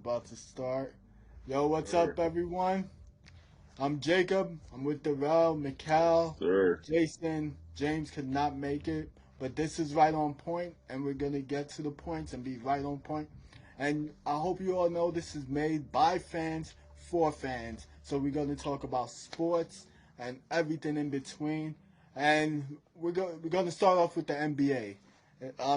about to start. Yo, what's Sir. up, everyone? I'm Jacob. I'm with Darrell, Yes, Mikal, sir. Jason. James could not make it, but this is right on point, and we're gonna get to the points and be right on point. And I hope you all know this is made by fans for fans. So we're gonna talk about sports and everything in between. And we're gonna start off with the NBA.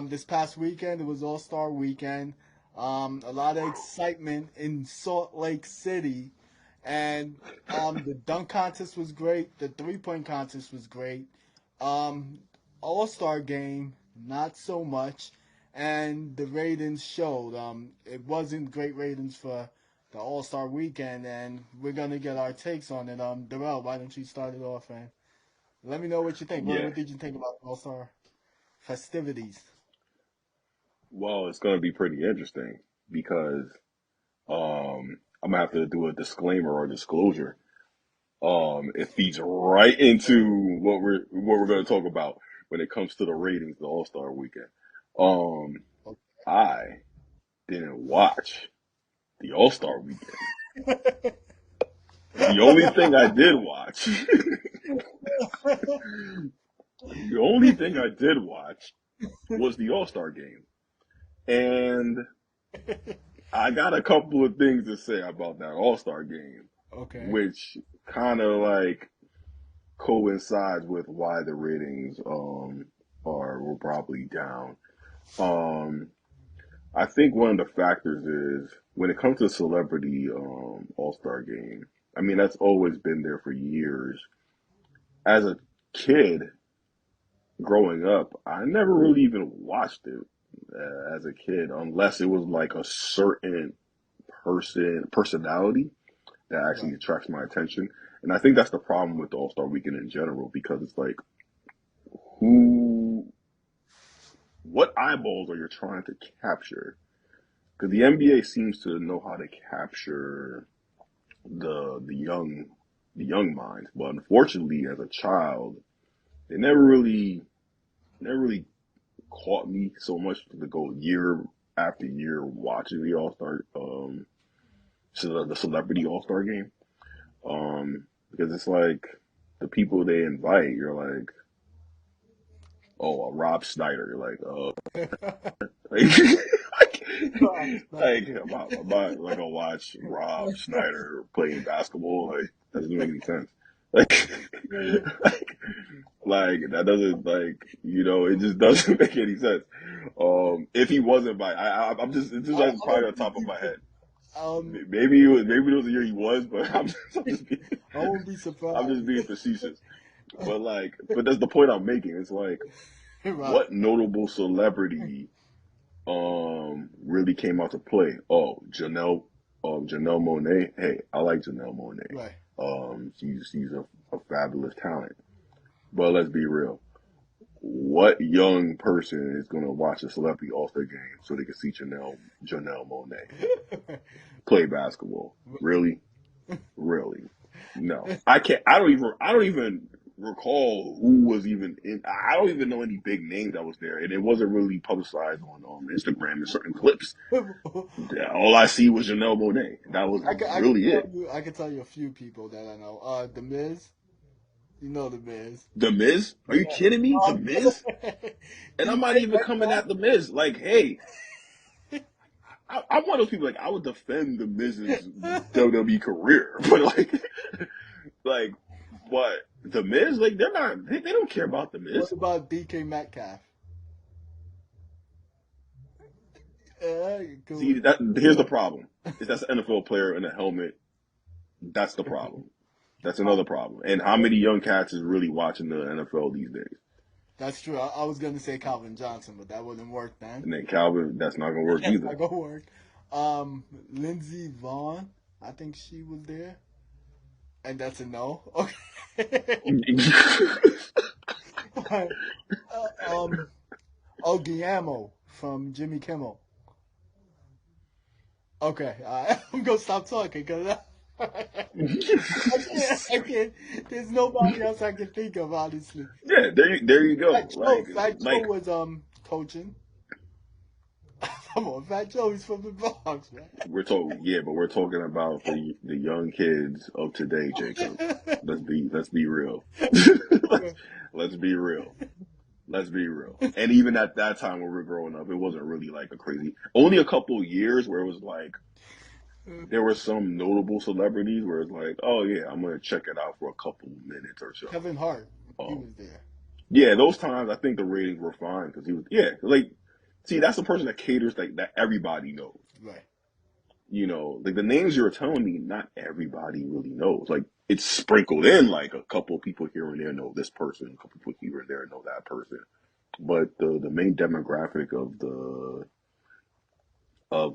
This past weekend it was All Star Weekend. A lot of excitement in Salt Lake City, and the dunk contest was great. The 3 point contest was great. Um, All Star game, not so much, and the ratings showed. It wasn't great ratings for the All Star weekend, and we're gonna get our takes on it. Darrell, why don't you start it off, and let me know what you think. Yeah. What did you think about the All Star festivities? Well, it's gonna be pretty interesting because I'm gonna have to do a disclaimer or disclosure. It feeds right into what we're gonna talk about when it comes to the ratings, the All Star Weekend. Um, I didn't watch the All Star Weekend. The only thing I did watch, the only thing I did watch was the All Star game, and I got a couple of things to say about that All Star game, Okay. which kind of like coincides with why the ratings are were probably down. Um, I think one of the factors is when it comes to celebrity All Star game. I mean, that's always been there for years. As a kid growing up, I never really even watched it as a kid unless it was like a certain personality that actually Right. attracts my attention. And I think that's the problem with the All Star Weekend in general because it's like, who, what eyeballs are you trying to capture? Because the NBA seems to know how to capture the young minds, but unfortunately, as a child, they never really caught me so much to go year after year watching the All Star, so the celebrity All Star game. Because it's like the people they invite, you're like, oh, Rob Snyder. You're like, oh, like, Rob like Snyder. I'm not like gonna watch Rob Snyder playing basketball. Like, that doesn't make any sense. Like, like, like that doesn't like it just doesn't make any sense. If he wasn't by, I'm just it's just I, like I probably won't on top of be my head. um Maybe it was the year he was, but I'm just being, I won't be I'm surprised. just being facetious. But like, but that's the point I'm making. It's like, Right. what notable celebrity really came out to play? Oh, Janelle Monae. Hey, I like Janelle Monae. Right. She's a fabulous talent. But let's be real. What young person is gonna watch a celebrity All Star game so they can see Janelle Monae play basketball? Really? Really? No. I can't. I don't even recall who was even in. I don't even know any big names that was there, and it wasn't really publicized on Instagram in certain clips. Yeah, all I see was Janelle Monae. That was I can really tell it. you a few people that I know. The Miz, you know the Miz. The Miz? Are you kidding me? The Um, Miz? And I'm not DK even coming Metcalf. at the Miz. Like, hey, I'm one of those people. Like, I would defend the Miz's WWE career, but like, but the Miz, like, they're not. They don't care about the What Miz. about DK Metcalf? Go See, that here's the problem: is that's an NFL player in a helmet. That's the problem. That's another problem. And how many young cats is really watching the NFL these days? That's true. I was gonna say Calvin Johnson, but that wouldn't work then. And then Calvin, that's not gonna work That's either. not gonna work. Lindsey Vaughn, I think she was there, and that's a no. Okay. uh, oh, Guillermo from Jimmy Kimmel. Okay, I'm gonna stop talking because I can't. There's nobody else I can think of, honestly. Yeah, there you go. Fat Joe was coaching. Come on, Fat Joey's from the Bronx, man. We're talking about the young kids of today, Jacob. Let's be real. let's, let's be real. Let's be real. And even at that time when we were growing up, it wasn't really like a crazy. Only a couple of years where it was like there were some notable celebrities where it's like, oh yeah, I'm gonna check it out for a couple of minutes or so. Kevin Hart, he Um, was there. yeah, those times I think the ratings were fine because he was like, see, that's the person that caters like that everybody knows. Right. You know, like the names you were telling me, not everybody really knows. Like it's sprinkled in, like a couple of people here and there know this person, a couple of people here and there know that person. But the main demographic of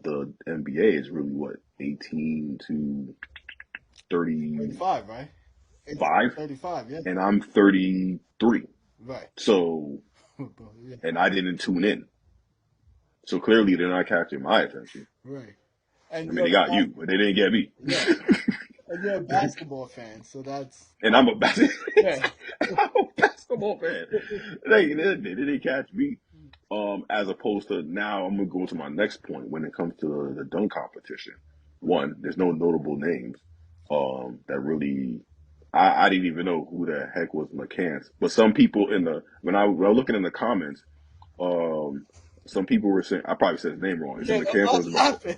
the NBA is really what 18 to 35, 35, right? It's 35, yeah. and I'm 33. Right. So, Yeah. and I didn't tune in. So clearly they're not catching my attention. Right. I And mean, they got you, but they didn't get me. Yeah. And you're a basketball fan, so that's. And I'm a Yeah. basketball fan. They didn't catch me. As opposed to now, I'm gonna go to my next point when it comes to the dunk competition. One, there's no notable names. That really, I didn't even know who the heck was McCants. But some people when I was looking in the comments, some people were saying, I probably said his name wrong. Is Yeah, it McCants or I'm is it laughing.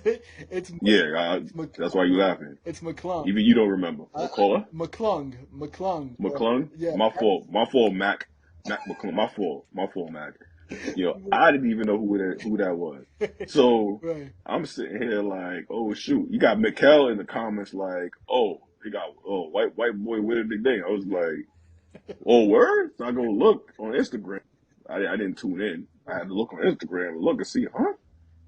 It's Yeah, McClung. that's why you laughing. It's McClung. Even you don't remember. McCullough? McClung. McClung? Yeah. My fault, Mac. Mac McClung. My fault, Mac. I didn't even know who that was. So Right. I'm sitting here like, oh shoot, you got Mikkel in the comments like, oh, he got white boy with a big thing. I was like, oh word? So I go look on Instagram. I didn't tune in. I had to look on Instagram and look and see, huh?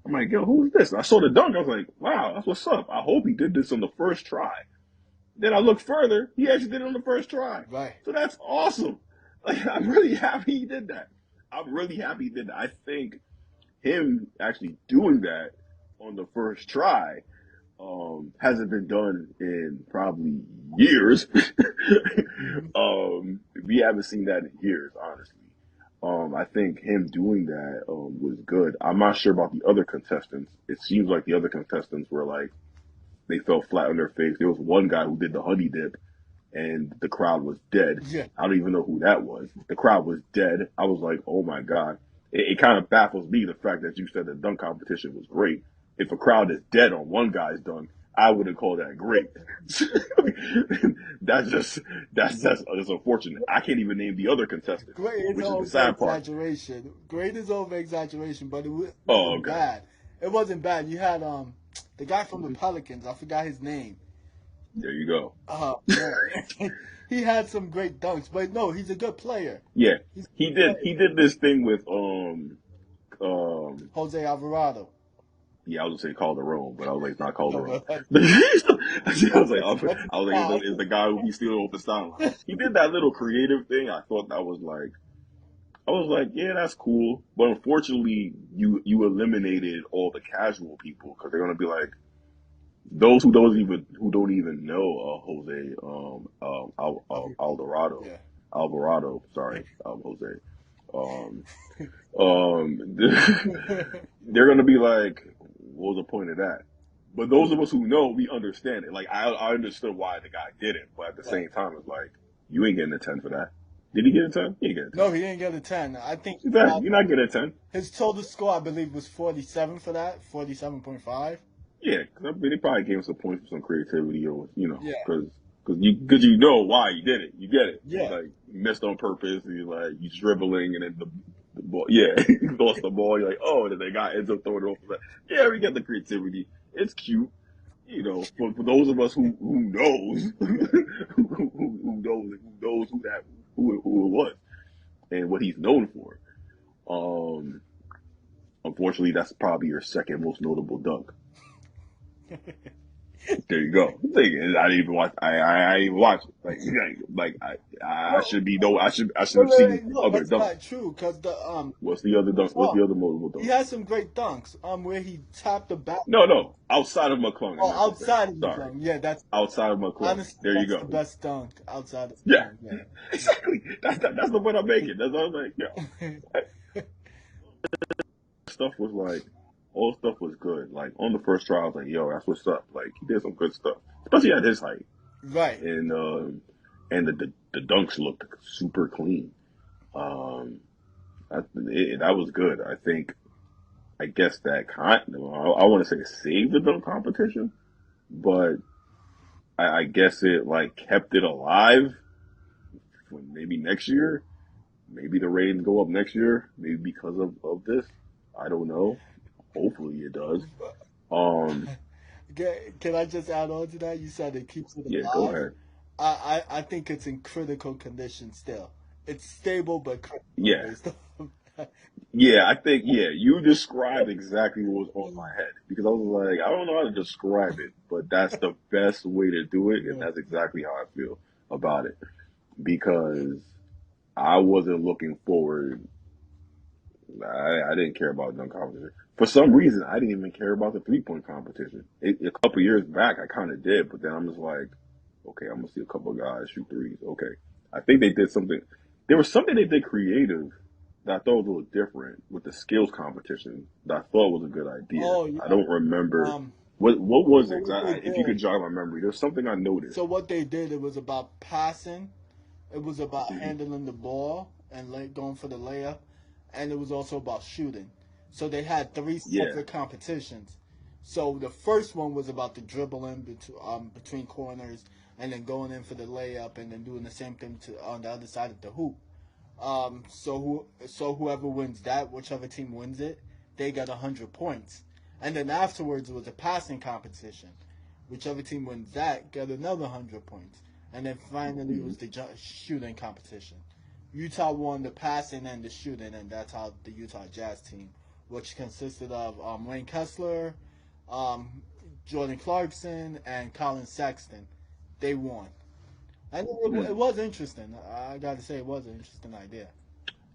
I'm like, yo, who is this? And I saw the dunk. I was like, wow, that's what's up. I hope he did this on the first try. Then I looked further. He actually did it on the first try. Right. So that's awesome. Like, I'm really happy he did that. I'm really happy he did that. I think him actually doing that on the first try hasn't been done in probably years. We haven't seen that in years, honestly. I think him doing that was good. I'm not sure about the other contestants. It seems like the other contestants were like they fell flat on their face. There was one guy who did the honey dip, and the crowd was dead. Yeah. I don't even know who that was. The crowd was dead. I was like, oh my god. It kind of baffles me the fact that you said the dunk competition was great. If a crowd is dead on one guy's dunk, I wouldn't call that great. that's unfortunate. I can't even name the other contestants, Great is which is the over sad part. exaggeration. Great is over exaggeration, but it wasn't Okay. bad. It wasn't bad. You had the guy from the Pelicans. I forgot his name. There you go. Yeah. He had some great dunks, but no, he's a good player. Yeah, He's a he good did. He did this thing with player. Jose Alvarado. Yeah, I was gonna say Calderon, but I was like, it's not Calderon. No, I was like, it's the guy who be stealing off the sideline. He did that little creative thing. I thought that was like, yeah, that's cool. But unfortunately, you eliminated all the casual people because they're gonna be like those who don't even know Jose Alvarado. Yeah. Alvarado, sorry, Jose. They're gonna be like, what was the point of that? But those of us who know, we understand it. Like I understood why the guy did it, but at the same time, it's like you ain't getting a 10 for that. Did he get a 10? He didn't get a 10. No, he didn't get a 10. I think You're not getting a 10. his total score, I believe, was 47 for that, 47.5. Yeah, because they probably gave him some points for some creativity, or Yeah. because you know why you did it. You get it. Yeah. Like you missed on purpose. You dribbling and then the ball. Yeah, you lost the ball. You're like, oh, and then they ends up throwing it off. Yeah, we get the creativity. It's cute. For those of us who knows who knows who it was and what he's known for. Unfortunately, that's probably your second most notable dunk. There you go. I didn't even watch. I didn't even watch it. I should be. No, I should have seen No, other that's dunks. not true. Cause What's the other dunk? What's the other notable dunk? he has some great dunks. Where he tapped the back. No, outside of McClung. Oh, outside of Sorry. McClung. Yeah, that's outside of McClung. honestly, There you that's go. the best dunk outside of Yeah. McClung. Yeah. Exactly. That's the point I'm making. That's what I'm like. Yeah. Stuff was like, all stuff was good. Like on the first try, I was like, yo, that's what's up. Like he did some good stuff, especially at his height, Right. and the dunks looked super clean. Um, that was good. I think. I guess that I want to say saved the dunk competition, but I guess it like kept it alive for maybe next year. Maybe the ratings go up next year, maybe because of this. I don't know. Hopefully it does. Um, Can I just add on to that? You said it keeps it yeah, go alive. ahead. I think it's in critical condition still. It's stable but critical Yeah, based on yeah, I think you described exactly what was on my head because I was like, I don't know how to describe it, but that's the best way to do it, and yeah. that's exactly how I feel about it because I wasn't looking forward. I didn't care about dunk competition. For some reason, I didn't even care about the 3-point competition. A couple years back, I kind of did, but then I'm just like, okay, I'm gonna see a couple of guys shoot threes. Okay, I think they did something. There was something they did creative that I thought was a little different with the skills competition that I thought was a good idea. Oh I yeah. don't remember Um. what was So it. 'Cause what they if you could did. jog my memory, there's something I noticed. So what they did. It was about passing. It was about Hmm. handling the ball and going for the layup, and it was also about shooting. So they had three Yeah. separate competitions. So the first one was about the dribbling between corners and then going in for the layup and then doing the same thing on the other side of the hoop. So whoever wins that, whichever team wins it, they got 100 points. And then afterwards it was a passing competition. Whichever team wins that got another 100 points. And then finally it Hmm. was the shooting competition. Utah won the passing and the shooting, and that's how the Utah Jazz team, which consisted of Wayne Kessler, um, Jordan Clarkson, and Colin Sexton, they won. And it Hmm. was interesting. I got to say, it was an interesting idea.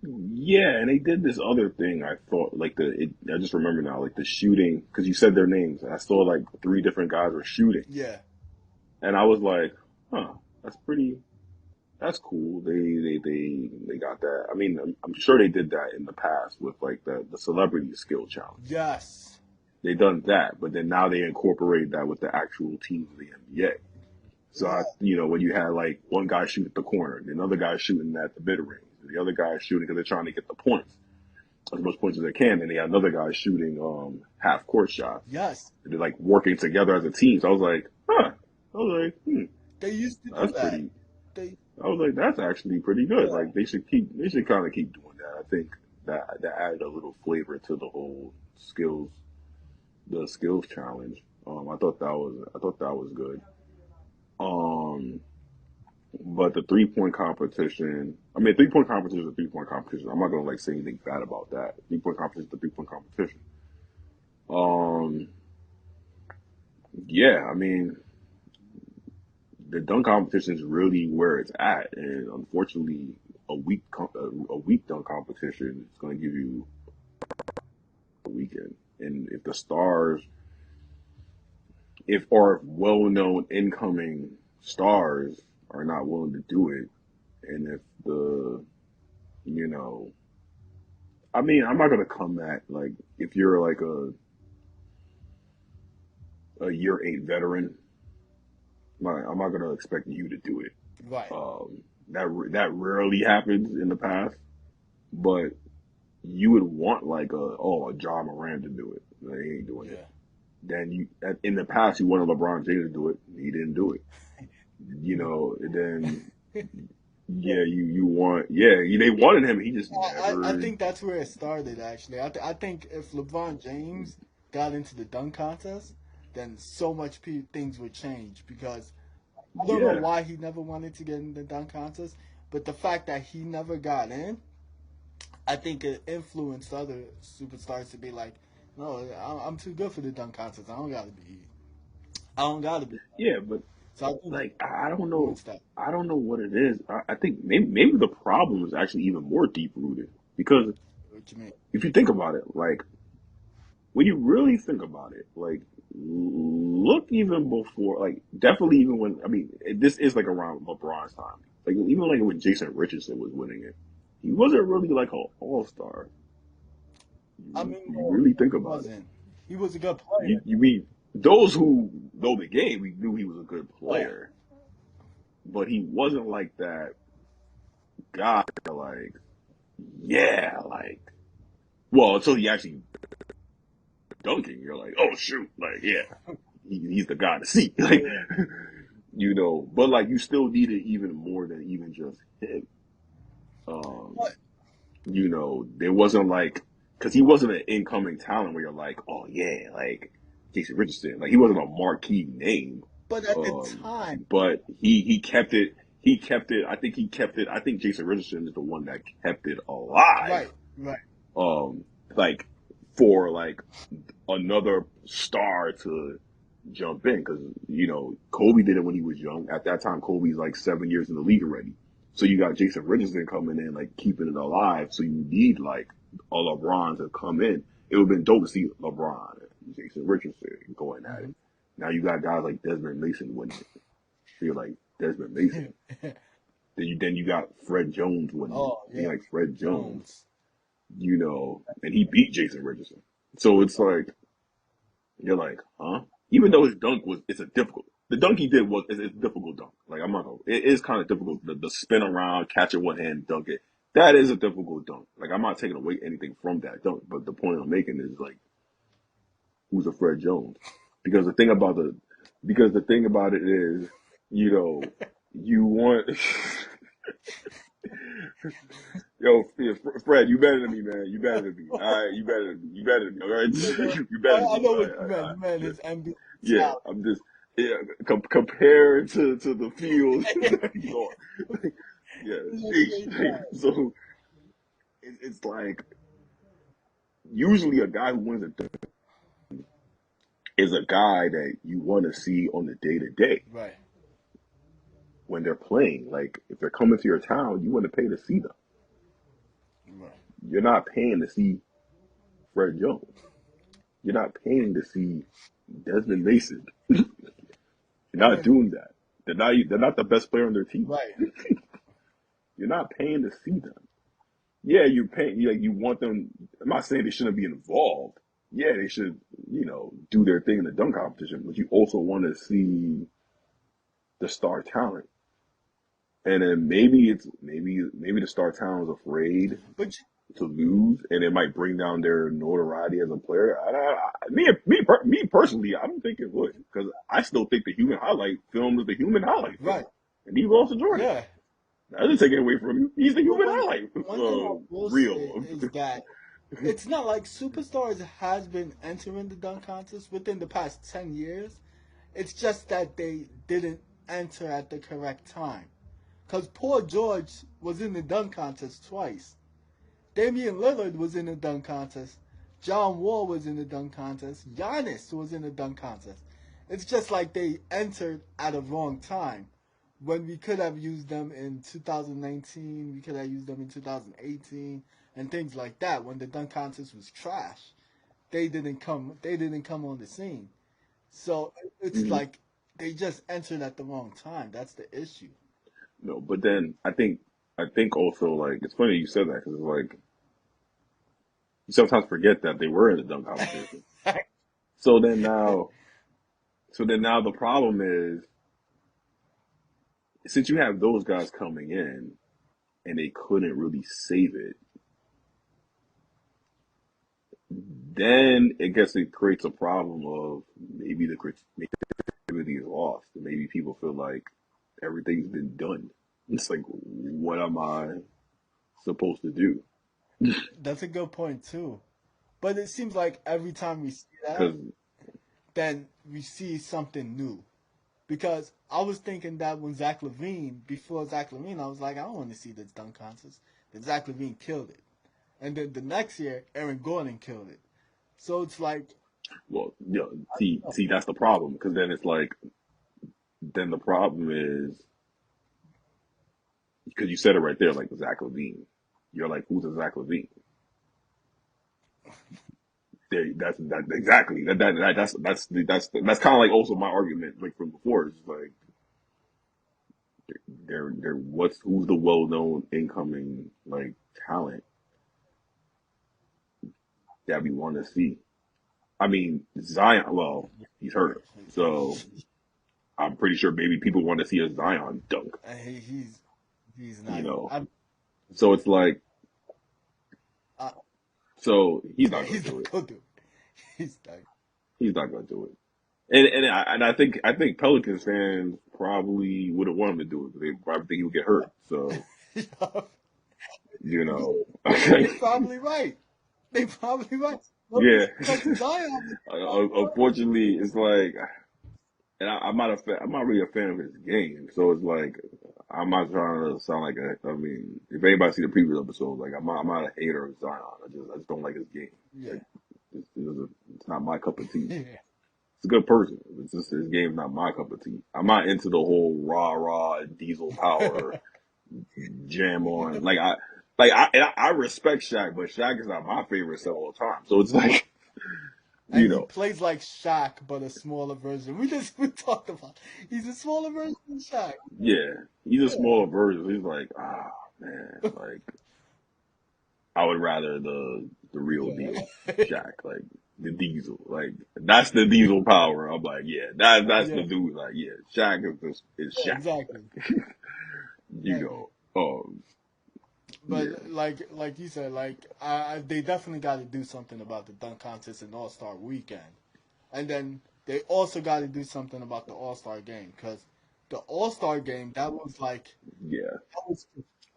Yeah, and they did this other thing. I thought like I just remember now, like the shooting because you said their names. And I saw like three different guys were shooting, Yeah. and I was like, huh, that's pretty. That's cool. They got that. I mean, I'm sure they did that in the past with like the celebrity skill challenge. Yes. They done that, but then now they incorporate that with the actual teams of the NBA. So Yeah. when you had like one guy shooting at the corner, and another guy shooting at the mid range, and the other guy shooting because they're trying to get the points as much points as they can, and they had another guy shooting half court shots. Yes. And they're like working together as a team. So I was like, huh. I was like, They used to do that's that. pretty. They. I was like, that's actually pretty good. Yeah. Like they should kind of keep doing that. I think that added a little flavor to the whole the skills challenge. I thought that was good. Um, but the 3-point competition, I mean, 3-point competition is a 3-point competition. I'm not gonna like say anything bad about that. 3-point competition is a 3-point competition. Um, yeah, I mean, the dunk competition is really where it's at, and unfortunately, a weak dunk competition is going to give you a weekend. And if the stars, if our well-known incoming stars are not willing to do it, and if you know, I mean, I'm not going to come at like if you're like a year 8 veteran, I'm not going to expect you to do it. Right. That rarely happens in the past, but you would want like a John Moran to do it. They ain't doing it. Yeah. Then in the past you wanted LeBron James to do it. He didn't do it. And then Yeah. you want they wanted him. He just I never. think that's where it started, actually. I think if LeBron James got into the dunk contest, then so much things would change because I don't know Yeah, why he never wanted to get in the dunk contest, but the fact that he never got in, I think it influenced other superstars to be like, no, I'm too good for the dunk contest. I don't gotta be. I don't gotta be. yeah, but So I think it like I don't know. influenced that. I don't know what it is. I think maybe the problem is actually even more deep rooted because What you mean? if you think about it, like when you really think about it, like look even before, like definitely even when I mean this is like around LeBron's time, like even like when Jason Richardson was winning it, he wasn't really like an all star. I mean, You no, really think he about it. wasn't. He was a good player. You mean those who know the game? We knew he was a good Yeah, player, but he wasn't like that guy. Like, yeah, like, well, until he actually dunking, you're like, oh shoot, like, yeah, he's the guy to see. yeah, Like, yeah. but like, you still needed even more than even just him. Um, But there wasn't like, because he wasn't an incoming talent where you're like, oh yeah, like Jason Richardson. Like he wasn't a marquee name, but at the um, time, but he kept it. He kept it. I think he kept it. I think Jason Richardson is the one that kept it alive. right, right. Um, like for like another star to jump in because Kobe did it when he was young. At that time, Kobe's like 7 years in the league already. So you got Jason Richardson coming in, like keeping it alive. So you need like a LeBron to come in. It would have been dope to see LeBron and Jason Richardson going at it. Hmm. Now you got guys like Desmond Mason winning it. So you're like Desmond Mason. Then you got Fred Jones winning it. Oh And yeah, you're like Fred Jones, Jones. and he beat Jason Richardson. So it's like you're like, huh? Even though his dunk it's a difficult. The dunk he did is a difficult dunk. Like I'm not gonna. It is kind of difficult. The spin around, catch it one hand, dunk it. That is a difficult dunk. Like I'm not taking away anything from that dunk, but the point I'm making is like, who's a Fred Jones? Because the thing about it is, you know, you want. Yo, Fred, you better than me, man. You better than me. All right, you better than me. You better than me. All right, Yeah, no, you better than I me. know All what right, you all meant. right, You meant yeah. his NBA Yeah, talent. I'm just compared to the field that he's on. Yeah, His sheesh. NBA talent. So it's like usually a guy who wins a dunk is a guy that you want to see on the day to day Right, when they're playing. Like if they're coming to your town, you want to pay to see them. right. You're not paying to see Fred Jones. You're not paying to see Desmond Mason. You're not And doing that. They're not the best player on their team. right. You're not paying to see them. Yeah, you're paying. You want them. I'm not saying they shouldn't be involved. Yeah, they should. Do their thing in the dunk competition. But you also want to see the star talent. And then maybe the star talent is afraid But to lose, and it might bring down their notoriety as a player. Me personally, I don't think it would because I still think the human highlight film is the human highlight film, right, and he lost to Jordan. yeah. That doesn't take it away from you. He's the But human highlight one thing I will say real. is that it's not like Superstars has been entering the dunk contest within the past 10 years. It's just that they didn't enter at the correct time. Cause Paul George was in the dunk contest twice. Damian Lillard was in the dunk contest. John Wall was in the dunk contest. Giannis was in the dunk contest. It's just like they entered at a wrong time. When we could have used them in 2019, we could have used them in 2018, and things like that. When the dunk contest was trash, they didn't come. They didn't come on the scene. So it's Mhm. like they just entered at the wrong time. That's the issue. No, but then I think also like it's funny you said that because it's like you sometimes forget that they were in the dunk competition. So then now, so then now the problem is since you have those guys coming in and they couldn't really save it, then I guess it creates a problem of maybe the creativity is lost. And maybe people feel like everything's been done. It's like, what am I supposed to do? That's a good point too. But it seems like every time we see that, Because, then we see something new. Because I was thinking that when Zach Levine, before Zach Levine, I was like, I don't want to see this dunk contest. Then Zach Levine killed it. And then the next year, Aaron Gordon killed it. So it's like, well, see, that's the problem. Because then it's like, then the problem is because you said it right there, like Zach Levine. You're like, who's a Zach Levine? That exactly. That's kind of like also my argument, like from before. It's like they're who's the well known incoming like talent that we want to see. I mean, Zion, well, he's hurt. So I'm pretty sure maybe people want to see a Zion dunk, He's you not. know? So it's like, I, so he's not going he's to do not it. gonna do it. He's not. He's not going to do it. And I think Pelicans fans probably wouldn't want him to do it. They probably think he would get hurt. So, you know, They probably right. They probably right. No yeah. disrespect to Zion, but they probably right. Unfortunately, it's like, and I'm not a fan, I'm not really a fan of his game. So it's like, I'm not trying to sound like a, I mean, if anybody see the previous episode, like I'm not a hater of Zion. I just don't like his game. Yeah. Like, it's not my cup of tea. Yeah. He's a good person. It's just his game's not my cup of tea. I'm not into the whole rah diesel power jam on. I respect Shaq, but Shaq is not my favorite of all time. So it's like, you And he know, plays like Shaq, but a smaller version. We talked about. He's a smaller version of Shaq. yeah, he's a Yeah. smaller version. He's like, ah, man, like I would rather the real deal Yeah. Shaq, like the diesel, like that's the diesel power. I'm like, yeah, that's the Yeah. dude. Like, yeah, Shaq is Yeah. Shaq. Exactly. You Exactly. know, yeah, But like you said, they definitely got to do something about the dunk contest and All Star Weekend, and then they also got to do something about the All Star Game because the All Star Game yeah. that was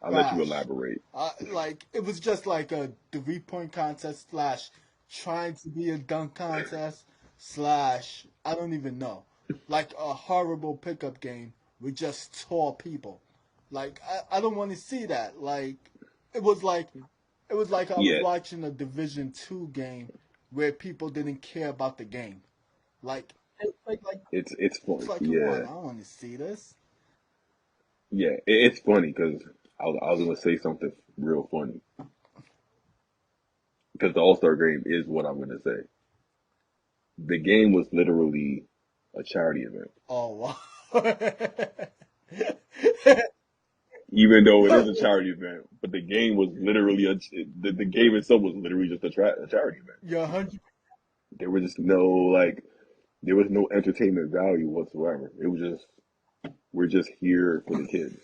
I'll let you trash. elaborate. Like it was just like a 3 point contest slash trying to be a dunk contest slash I don't even know, like a horrible pickup game with just tall people. Like I don't want to see that. It was like it was like I was Yeah, watching a Division 2 game where people didn't care about the game. Like it's it's funny. like come on, Yeah, I don't want to see this. yeah. It's funny because I was gonna say something real funny because the All Star game is what I'm gonna say. The game was literally a charity event, Oh wow. even though it is a charity event. But the game was literally the game itself was literally just a charity event. You're 100. There was just no like there was no entertainment value whatsoever. It was just we're just here for the kids.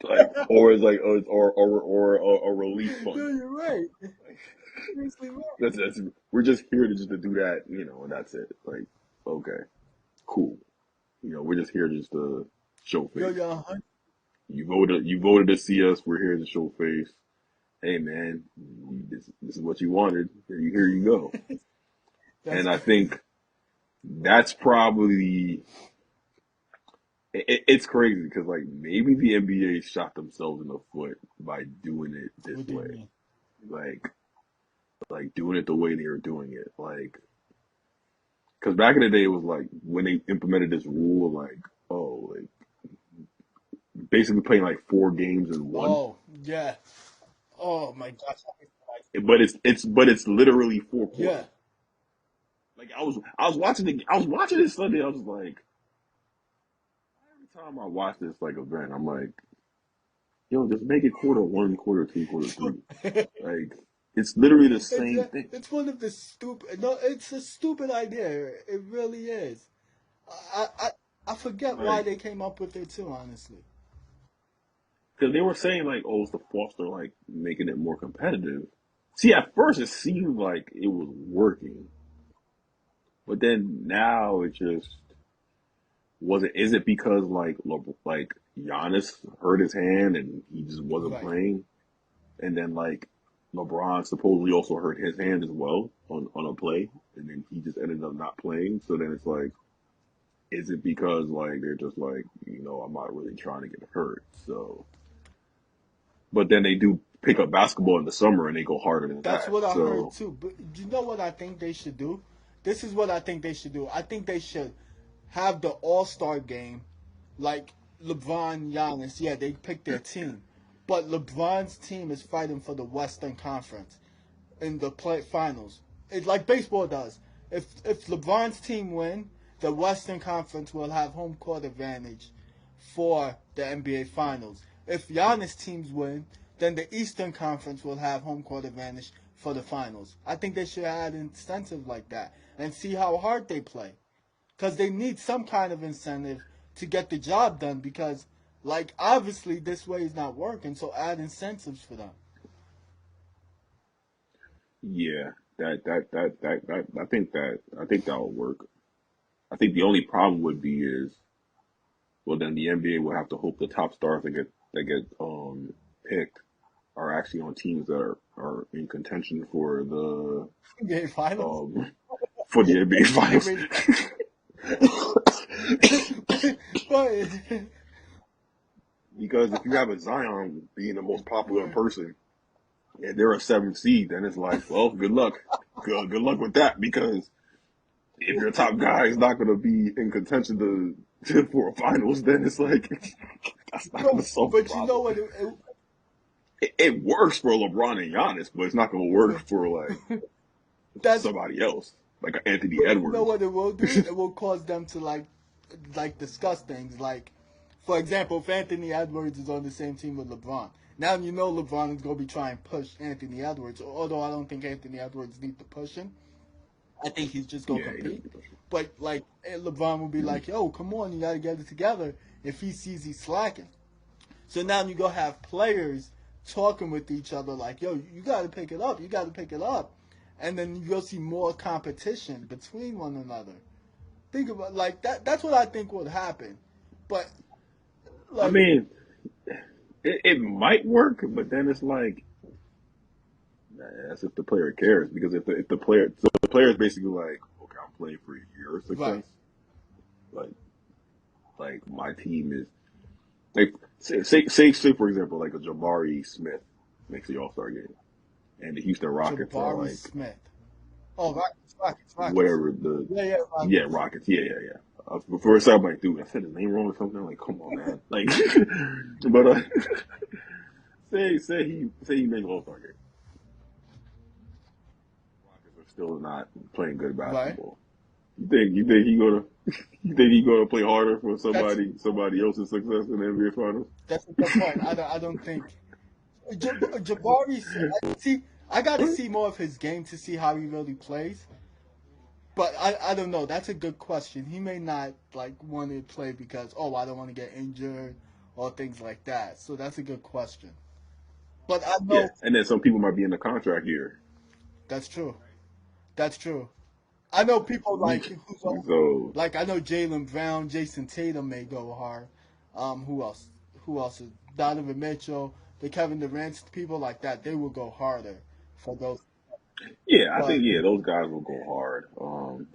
Like or it's like or a relief No, fund. you're right. Seriously right. That's we're just here to just to do that, and that's it. Like, okay, cool. We're just here just to show Yo, face. you're 100. You voted to see us. We're here to show face. Hey man, this is what you wanted. Here you go. That's And I crazy. think that's probably it's crazy because like maybe the NBA shot themselves in the foot by doing it this What do you way, mean? like doing it the way they were doing it, like because back in the day it was like when they implemented this rule, like oh, like basically playing like 4 games in one, Oh, yeah. Oh my gosh. but it's literally 4 quarters. Yeah. Like I was watching this Sunday. I was like, every time I watch this like event, I'm like, yo, just make it quarter 1, quarter 2, quarter 3. Like it's literally the same thing. It's one of the stupid. No, it's a stupid idea. It really is. I I I forget why Like they came up with it too. Honestly. because they were saying like, oh, it's to foster like making it more competitive. See, at first it seemed like it was working, but then now it just wasn't. Is it because like Giannis hurt his hand and he just wasn't Right. playing, and then like LeBron supposedly also hurt his hand as well on a play, and then he just ended up not playing. So then it's like, is it because like they're just like I'm not really trying to get hurt, so but then they do pick up basketball in the summer and they go harder than That's that. what I heard So too. But you know what I think they should do? This is what I think they should do. I think they should have the All Star game, like LeBron, Giannis. Yeah, they pick their team, but LeBron's team is fighting for the Western Conference in the play finals. It's like baseball does. If LeBron's team win, the Western Conference will have home court advantage for the NBA Finals. If Giannis teams win, then the Eastern Conference will have home court advantage for the finals. I think they should add incentive like that and see how hard they play, because they need some kind of incentive to get the job done. Because like obviously this way is not working, so add incentives for them. Yeah, that I think that will work. I think the only problem would be is well then the NBA will have to hope the top stars that get picked are actually on teams that are in contention NBA finals. um for the NBA I finals. mean, but Because if you have a Zion being the most popular person and they're a seventh seed, then it's like, well, good luck. Good luck with that because if your top guy is not going to be in contention for a finals, then it's like that's not going to solve the but you know problem. what? It works for LeBron and Giannis, but it's not going to work for like That's somebody else, like Anthony But you know Edwards. what it will do? It will cause them to like discuss things. Like, for example, if Anthony Edwards is on the same team with LeBron, now you know LeBron is gonna be trying to push Anthony Edwards. Although I don't think Anthony Edwards needs to push him, I think he's just gonna Yeah, he doesn't compete. get pushed. But like LeBron will be Mhm. like, "Yo, come on, you gotta get it together." If he sees he's slacking, so now you go have players talking with each other like, "Yo, you gotta pick it up. You gotta pick it up," and then you'll see more competition between one another. Think about like that. That's what I think would happen. But I like, mean, it might work, but then it's like that's if the player cares because if the player is basically like, okay, I'm playing for your right, success, like my team is like say for example like a Jabari Smith makes the All Star game and the Houston Rockets are Jabari like Smith. Oh, Rockets. whatever the Yeah, yeah Rockets. Rockets yeah. Before a second, I'm like, dude, I said his name wrong or something. I'm like, come on, man. Like, but say he makes All Star game. Rockets are still not playing good Right. basketball. You think he gonna you think he gonna play harder for That's somebody else's success in the NBA finals? that's a good point. I don't think Jabari. See, I got to see more of his game to see how he really plays. But I don't know. That's a good question. He may not like want to play because I don't want to get injured or things like that. So that's a good question. But I Yeah, know and then some people might be in the contract year. that's true. That's true. I know people So like I know Jalen Brown, Jason Tatum may go hard. Who else? Who else? Donovan Mitchell, the Kevin Durant, people like that. They will go harder for those. yeah, I But think yeah, those guys will go hard.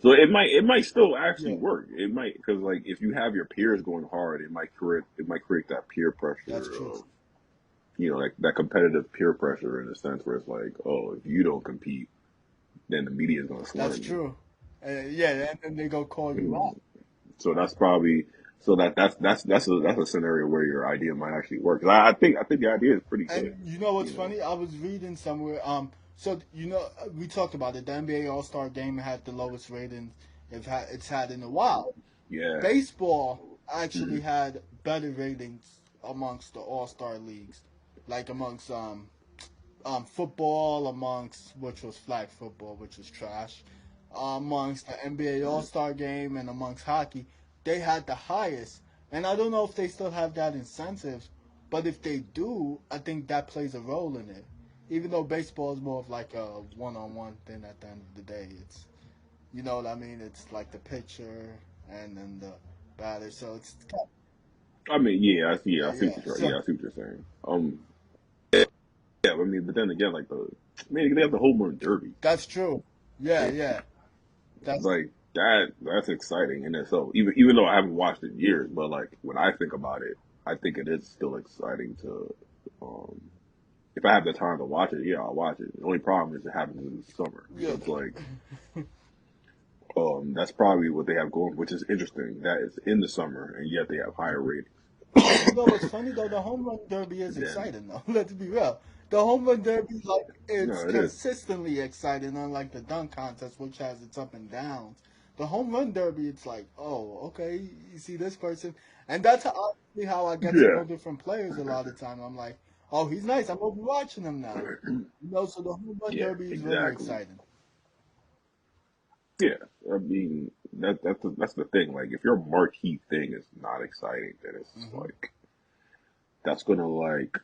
So it might still actually yeah, work. It might because like if you have your peers going hard, it might create that peer that's pressure true. of like that competitive peer pressure in a sense where it's like oh if you don't compete then the media is gonna That's swarm you. true. Yeah, and then they go call you out. So that's probably so that's a scenario where your idea might actually work. 'Cause I think the idea is pretty good. And you know what's You know. funny? I was reading somewhere. So you know we talked about it. The NBA All Star Game had the lowest ratings it's had in a while. Yeah. Baseball actually Mhm. had better ratings amongst the All Star leagues, like amongst football, amongst which was flag football, which is trash, amongst the NBA All Mhm. Star Game and amongst hockey, they had the highest. And I don't know if they still have that incentive, but if they do, I think that plays a role in it. Even though baseball is more of like a one-on-one thing at the end of the day, it's you know what I mean. It's like the pitcher and then the batter, so it's I mean, yeah, I see what yeah. you're So yeah, I see what you're saying. Yeah, I mean, but then again, like they have the home run derby. that's true. Yeah, Like, yeah. That's like that's exciting in itself. Even though I haven't watched it in years, but like when I think about it, I think it is still exciting to um if I have the time to watch it, yeah, I'll watch it. The only problem is it happens in the summer. So yeah. it's like that's probably what they have going, which is interesting. That it's in the summer and yet they have higher ratings. But you know what's funny though? The home run derby is Then exciting though. Let's be real. The home run derby, like, it's no, it is. consistently exciting, unlike the dunk contest, which has its up and downs. The home run derby, it's like, oh, okay, you see this person, and that's how I get to Yeah. know different players a lot of the time. I'm like, Oh, he's nice. I'm gonna be watching him now. So the home run Yeah, derby is really exactly. exciting. Yeah, I mean that's the thing. Like, if your marquee thing is not exciting, then it's Hmm. like that's gonna like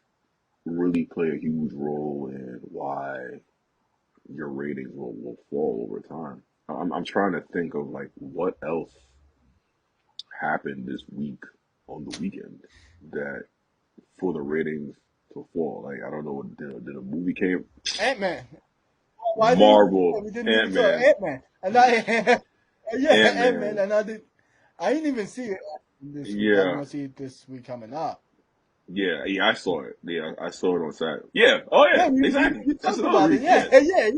really play a huge role in why your ratings will fall over time. I'm trying to think of like what else happened this week on the weekend that for the ratings to fall. Like, I don't know, did a movie came Ant Man. Why didn't Marvel, we didn't even Ant talk Man, Ant Man? And I yeah, Ant Ant Man, Man. and I didn't even see it this week. I'm Yeah, gonna see it this week coming up. yeah, I saw it. Yeah, I saw it on Saturday. Yeah, oh Yeah, yeah, exactly. you That's talked another about it. reason. Yeah, Yeah, yeah,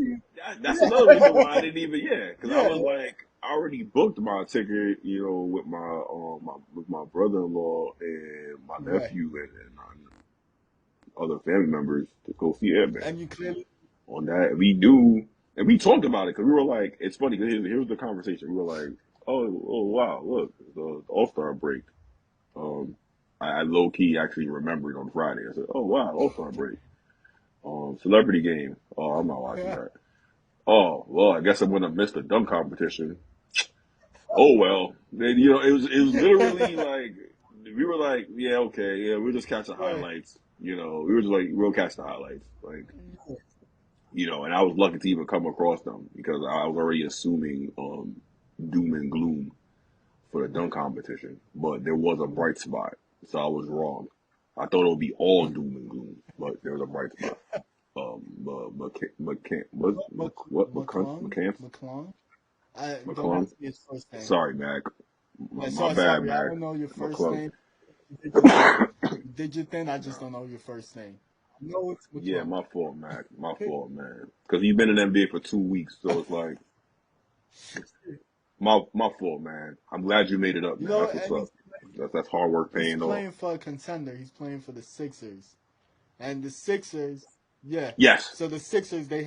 that's another reason why I yeah, didn't even. Yeah, because I yeah. was like, I already booked my ticket, with my brother-in-law and my Right. nephew and other family members to go see Ant Man. And you clearly On that, we knew, and we talked about it because we were like, it's funny. Cause here's the conversation. We were like, oh wow, look, the All Star break. Um, I low key actually remembered on Friday. I said, oh wow, All Star break. Celebrity game. Oh, I'm not watching that. Oh well, I guess I'm gonna miss the dunk competition. Oh well, then it was literally like we were like, yeah, okay, yeah, we'll just catch the right. highlights. We were just like, we'll catch the highlights, like. And I was lucky to even come across them because I was already assuming doom and gloom for the dunk competition. But there was a bright spot, so I was wrong. I thought it would be all doom and gloom, but there was a bright spot. McClung, McCann? McClung. I don't McClung? ask me his first name. Sorry, Mac. Yeah, My bad, sorry. I Mac. don't know your first McClung. name. Did you think I just No. don't know your first name? No, it's Yeah, McClung. my fault, Mac. My fault, man. Because you've been in NBA for 2 weeks, so it's like my fault, man. I'm glad you made it up, man. That's what's And up. That's hard work he's paying off. playing for a contender. He's playing for the Sixers. And the Sixers, yeah. Yes. So the Sixers, they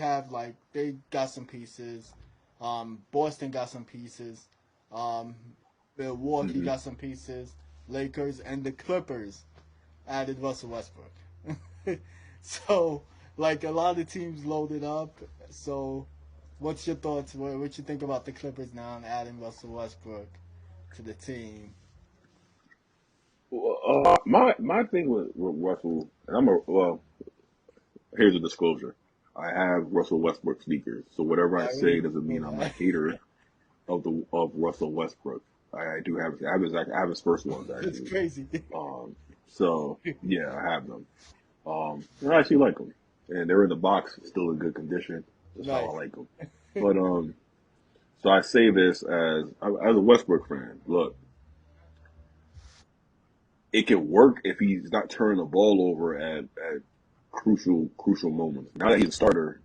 got some pieces. Boston got some pieces. Um, Milwaukee Hmm. got some pieces. Lakers and the Clippers added Russell Westbrook. So, like, a lot of teams loaded up. So, what's your thoughts? What you think about the Clippers now and adding Russell Westbrook to the team? My thing with Russell, and here's a disclosure. I have Russell Westbrook sneakers, so whatever I I already say doesn't know mean I'm a that. hater of Russell Westbrook. I do have I have his first ones It's actually. crazy. Um, so yeah, I have them. I actually like them, and they're in the box, still in good condition. That's how Right. I like them. But so I say this as a Westbrook fan. Look, it can work if he's not turning the ball over at crucial moments. Now that he's a starter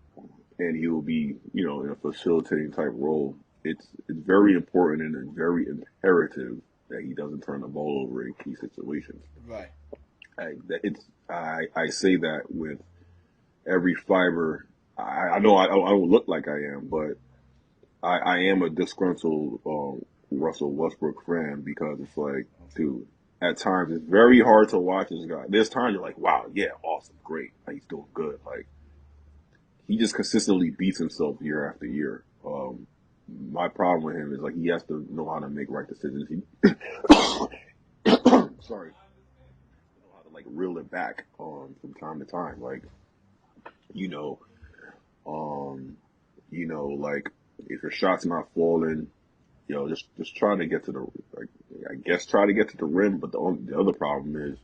and he'll be, in a facilitating type role, it's very important and it's very imperative that he doesn't turn the ball over in key situations. Right. I say that with every fiber. I know I don't look like I am, but I am a disgruntled Russell Westbrook fan because it's like, dude, at times it's very hard to watch this guy. There's times you're like, wow, yeah, awesome, great, like, he's doing good. Like, he just consistently beats himself year after year. My problem with him is like he has to know how to make right decisions. Sorry, know how to like reel it back from time to time. Like, you know, um, like if your shot's not falling, just try to get to the like I guess try to get to the rim. But the other problem is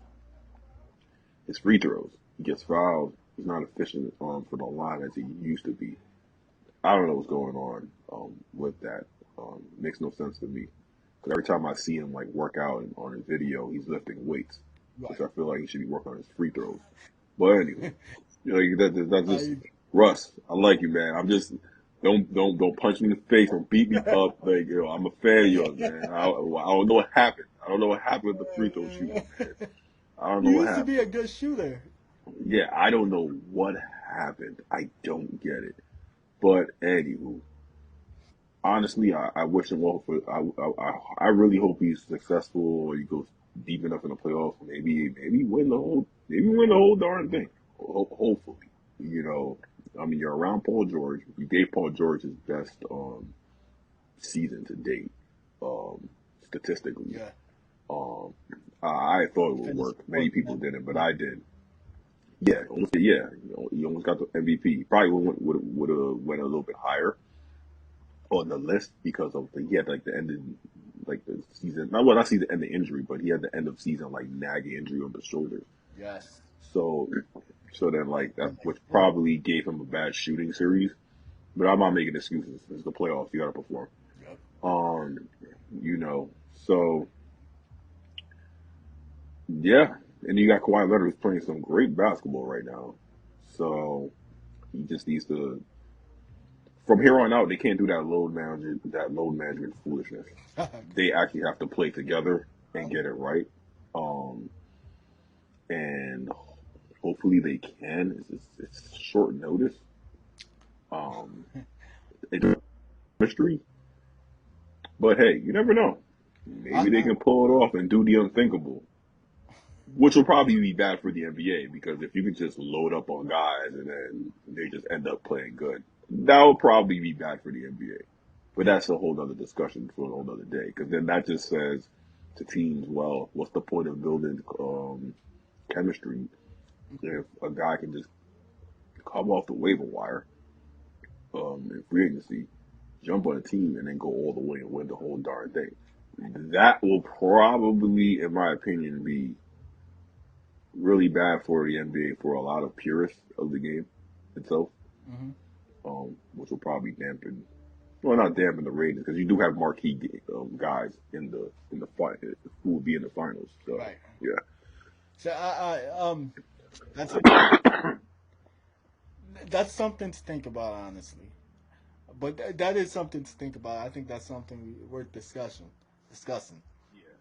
his free throws. He gets fouled. He's not efficient for the line as he used to be. I don't know what's going on with that. Makes no sense to me. Because every time I see him like work out on his video, he's lifting weights, which Right. I feel like he should be working on his free throws. But anyway, that's just I Russ. I like you, man. I'm just don't punch me in the face. Don't beat me up. Like, I'm a fan of yours, man. I don't know what happened. I don't know what happened with the free throw shooting, man. I don't know You what used to be happened. a good shooter. Yeah, I don't know what happened. I don't get it. But anywho, honestly, I wish him well for. I really hope he's successful or he goes deep enough in the playoffs. Maybe win the whole darn thing. Hopefully, you know, I mean, you're around Paul George. You gave Paul George his best season to date, statistically. Yeah, Um, I thought it he would finished work. Many fourth in people didn't, but MVP. I did. Yeah, almost. Yeah, he almost got the MVP. Probably would have went a little bit higher on the list because of he had like the end of like the season. Not see the end of injury, but he had the end of season like nagging injury on the shoulders. Yes, So so then like that been like which four. probably gave him a bad shooting series. But I'm not making excuses. It's the playoffs. You got to perform. Yep. Um, you know. So yeah, and you got Kawhi Leonard who's playing some great basketball right now. So he just needs to. From here on out, they can't do that load management foolishness. They actually have to play together and get it right. Um, and hopefully they can. It's short notice. Um, it's mystery, but hey, you never know. I, Maybe they I can pull it off and do the unthinkable, which will probably be bad for the NBA because if you can just load up on guys and then they just end up playing good, that will probably be bad for the NBA. But that's a whole other discussion for a whole other day because then that just says to teams, well, what's the point of building chemistry if a guy can just come off the waiver wire in free agency, jump on a team, and then go all the way and win the whole darn thing? That will probably, in my opinion, be really bad for the NBA for a lot of purists of the game itself, hmm which will probably well, not dampen the ratings because you do have marquee guys in the fight who will be in the finals. So right. yeah, So that's that's something to think about, honestly. But that is something to think about. I think that's something worth discussing. yeah,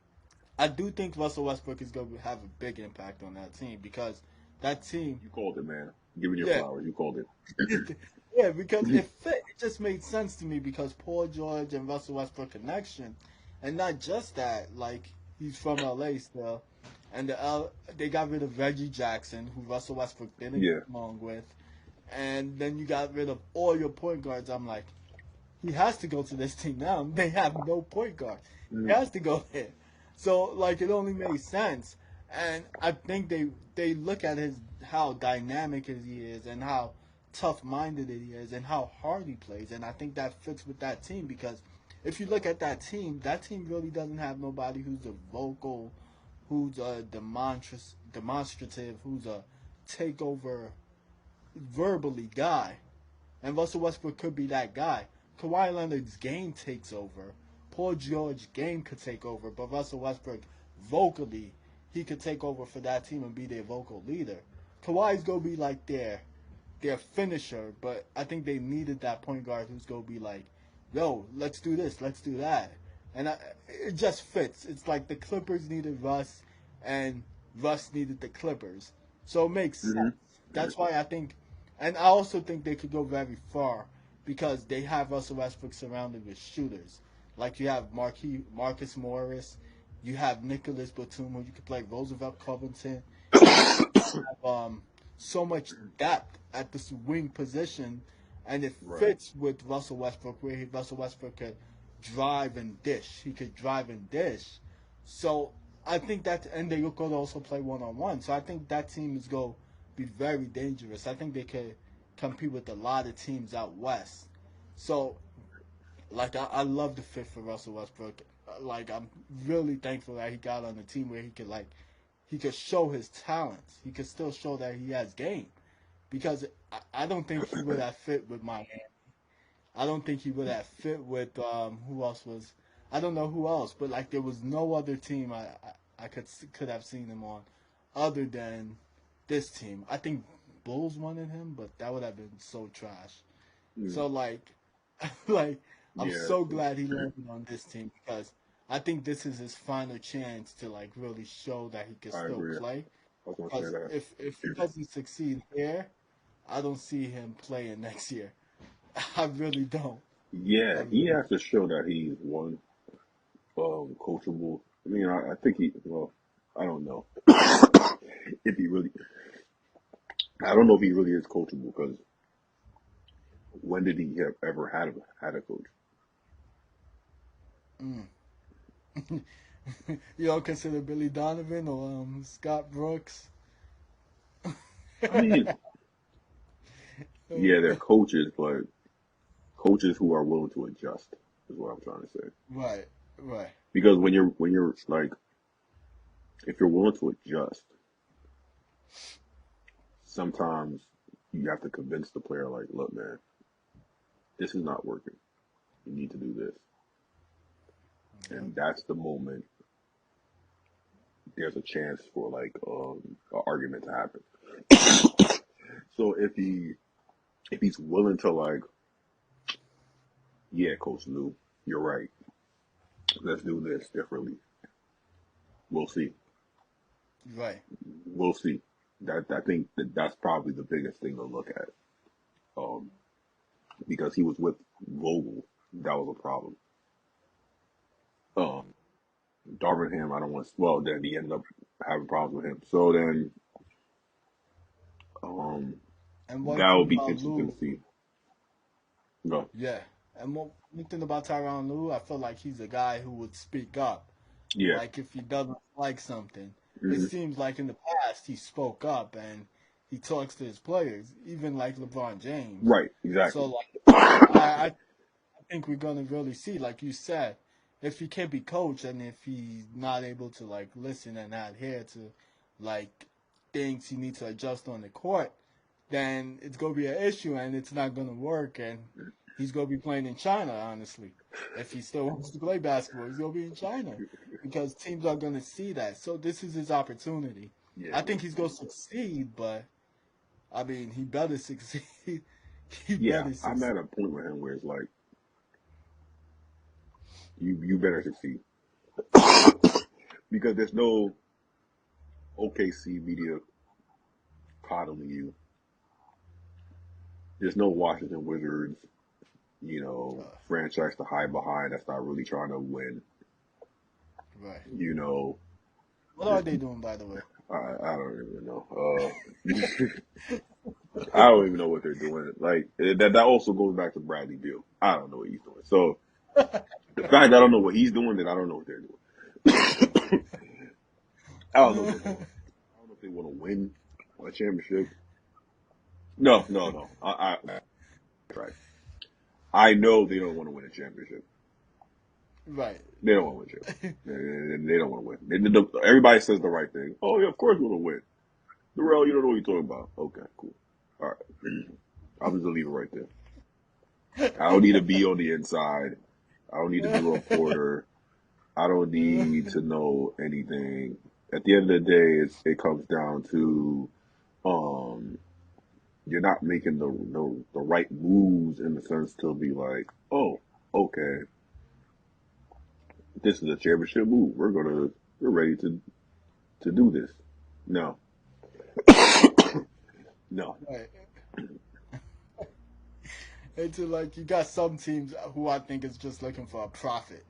I do think Russell Westbrook is going to have a big impact on that team because that team, you called it, man. Giving your yeah, flowers, you called it. yeah, because it fit. It just made sense to me because Paul George and Russell Westbrook connection, and not just that. Like he's from LA still, and they got rid of Reggie Jackson, who Russell Westbrook didn't get Yeah, along with, and then you got rid of all your point guards. I'm like, he has to go to this team now. They have no point guard. He mm, has to go there. So like it only made sense. And I think they look at his how dynamic he is and how tough minded he is and how hard he plays. And I think that fits with that team because if you look at that team really doesn't have nobody who's a vocal, who's a demonstrative, who's a takeover verbally guy. And Russell Westbrook could be that guy. Kawhi Leonard's game takes over. Paul George game could take over, but Russell Westbrook vocally he could take over for that team and be their vocal leader. Kawhi's gonna be like their finisher, but I think they needed that point guard who's gonna be like, yo, let's do this, let's do that, and it just fits. It's like the Clippers needed Russ, and Russ needed the Clippers, so it makes sense. mm-hmm. That's why I think, and I also think they could go very far because they have Russell Westbrook surrounded with shooters. Like you have Marcus Morris, you have Nicholas Batum, who you could play Roosevelt Covington. You have so much depth at this wing position, and it Right. fits with Russell Westbrook, where Russell Westbrook could drive and dish. He could drive and dish. So I think that, and they could also play 1-on-1. So I think that team is going to be very dangerous. I think they could compete with a lot of teams out west. So, like, I love the fit for Russell Westbrook. Like, I'm really thankful that he got on a team where he could show his talents. He could still show that he has game because I don't think he would have fit with Miami. I don't think he would have fit with who else was. I don't know who else, but like there was no other team I could have seen him on, other than this team. I think Bulls wanted him, but that would have been so trash. Mm, So like, like I'm yeah, so glad he landed on this team because I think this is his final chance to like really show that he can I still agree. play. I was gonna say Because that. if he doesn't succeed here, I don't see him playing next year. I really don't. I Yeah, he really has to show that he's one coachable. I mean, I think he. Well, I don't know if he really I don't know if he really is coachable because when did he have ever had a coach? Mm. You don't consider Billy Donovan or Scott Brooks? I mean, yeah, they're coaches, but coaches who are willing to adjust is what I'm trying to say. Right, right, Because when you're like, if you're willing to adjust, sometimes you have to convince the player, like, look, man, this is not working. You need to do this, yep, and that's the moment there's a chance for like an argument to happen. So if he's willing to like, yeah, Coach Lou, you're right. Let's do this differently. We'll see. right, We'll see. That I think that's probably the biggest thing to look at. Um, because he was with Vogel, that was a problem. Um, Darvin Ham, I don't want. Well, then he ended up having problems with him. So then, um, and one that thing will be about interesting Lou, to see. No, yeah, and one thing about Tyronn Lue, I feel like he's a guy who would speak up. yeah, Like if he doesn't like something, it hmm, seems like in the past he spoke up and he talks to his players, even like LeBron James. right, exactly. So like I think we're gonna really see, like you said, if he can't be coached and if he's not able to like listen and adhere to like things he needs to adjust on the court, then it's gonna be an issue and it's not gonna work and he's gonna be playing in China, honestly. If he still wants to play basketball, he's gonna be in China because teams are gonna see that. So this is his opportunity. Yeah, I think he's gonna succeed, but I mean he better succeed. He yeah. better I'm succeed. at a point with him where it's like you better succeed because there's no OKC media coddling you. There's no Washington Wizards, franchise to hide behind that's not really trying to win. Right. You know, What are there's they doing, by the way? I don't even know. I don't even know what they're doing. Like that also goes back to Bradley Beal. I don't know what he's doing. So the fact that I don't know what he's doing, then I don't know what they're doing. I don't know what they're doing. I don't know if they want to win a championship. No, no, no. I right. I know they don't want to win a championship. Right. They don't want to win a championship. They don't want to win. Everybody says the right thing. Oh yeah, of course we want to win. Darrell, you don't know what you're talking about. Okay, cool. All right. I'm just gonna leave it right there. I don't need to be on the inside. I don't need to be a reporter. I don't need to know anything. At the end of the day, it comes down to um, you're not making the right moves in the sense to be like, oh, okay, this is a championship move. We're ready to do this. No, no, Right. It's like you got some teams who I think is just looking for a profit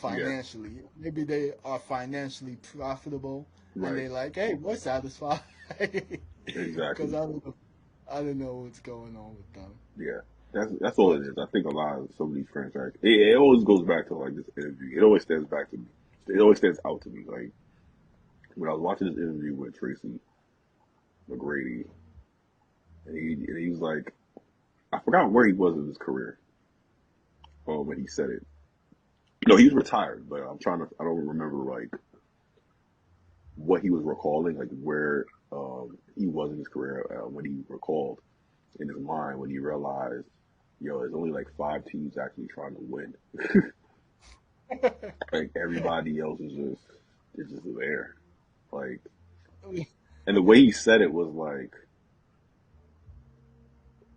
yeah, financially. Maybe they are financially profitable and right, they like, hey, we're satisfied. Because exactly. I don't know what's going on with them. Yeah, that's all But it is. I think a lot of some of these franchises, it always goes back to like this interview. It always stands back to me. It always stands out to me. Like when I was watching this interview with Tracy McGrady, and he was like, I forgot where he was in his career. When he said it, no, he was retired, but I don't remember like what he was recalling, like where he was in his career when he recalled in his mind when he realized, there's only like five teams actually trying to win. Like everybody else is just there. Like, and the way he said it was like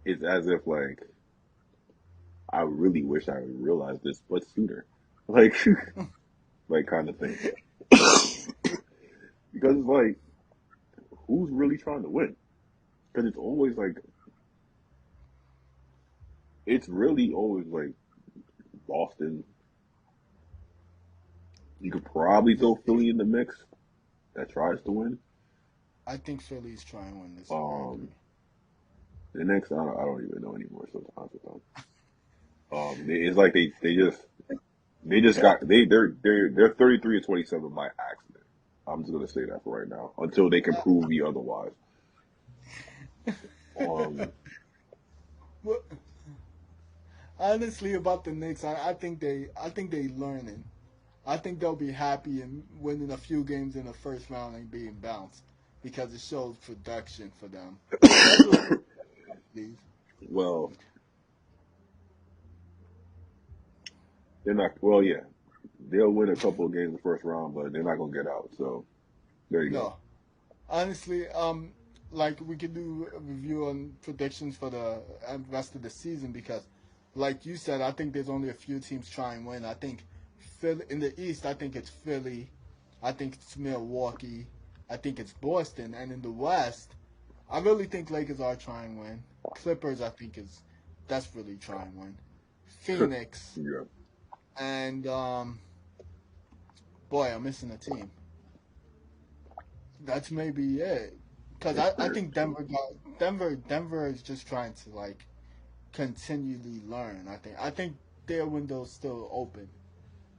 it's as if like I really wish I realized this, but sooner, like like kind of thing. Because it's like who's really trying to win? Because it's always like it's really always like Boston. You could probably yeah, throw Philly in the mix that tries to win. I think Philly's trying to win this year. I Um, agree. The Knicks, I don't even know anymore sometimes with them. It's like they just got they're 33-27 by accident. I'm just gonna say that for right now until they can prove me otherwise. Um, Well, honestly, about the Knicks, I think they learning. I think they'll be happy in winning a few games in the first round and being bounced because it shows production for them. That's what these. well, they're not. Well, yeah, they'll win a couple of games in the first round, but they're not gonna get out. So there you go. No, honestly, like we could do a review on predictions for the rest of the season because, like you said, I think there's only a few teams trying to win. I think Philly in the East. I think it's Philly. I think it's Milwaukee. I think it's Boston, and in the West, I really think Lakers are trying to win. Clippers, I think, is desperately trying to win. Phoenix, Yeah, and boy, I'm missing a team. That's maybe it. Cause I it's think Denver is just trying to like continually learn. I think their window's still open.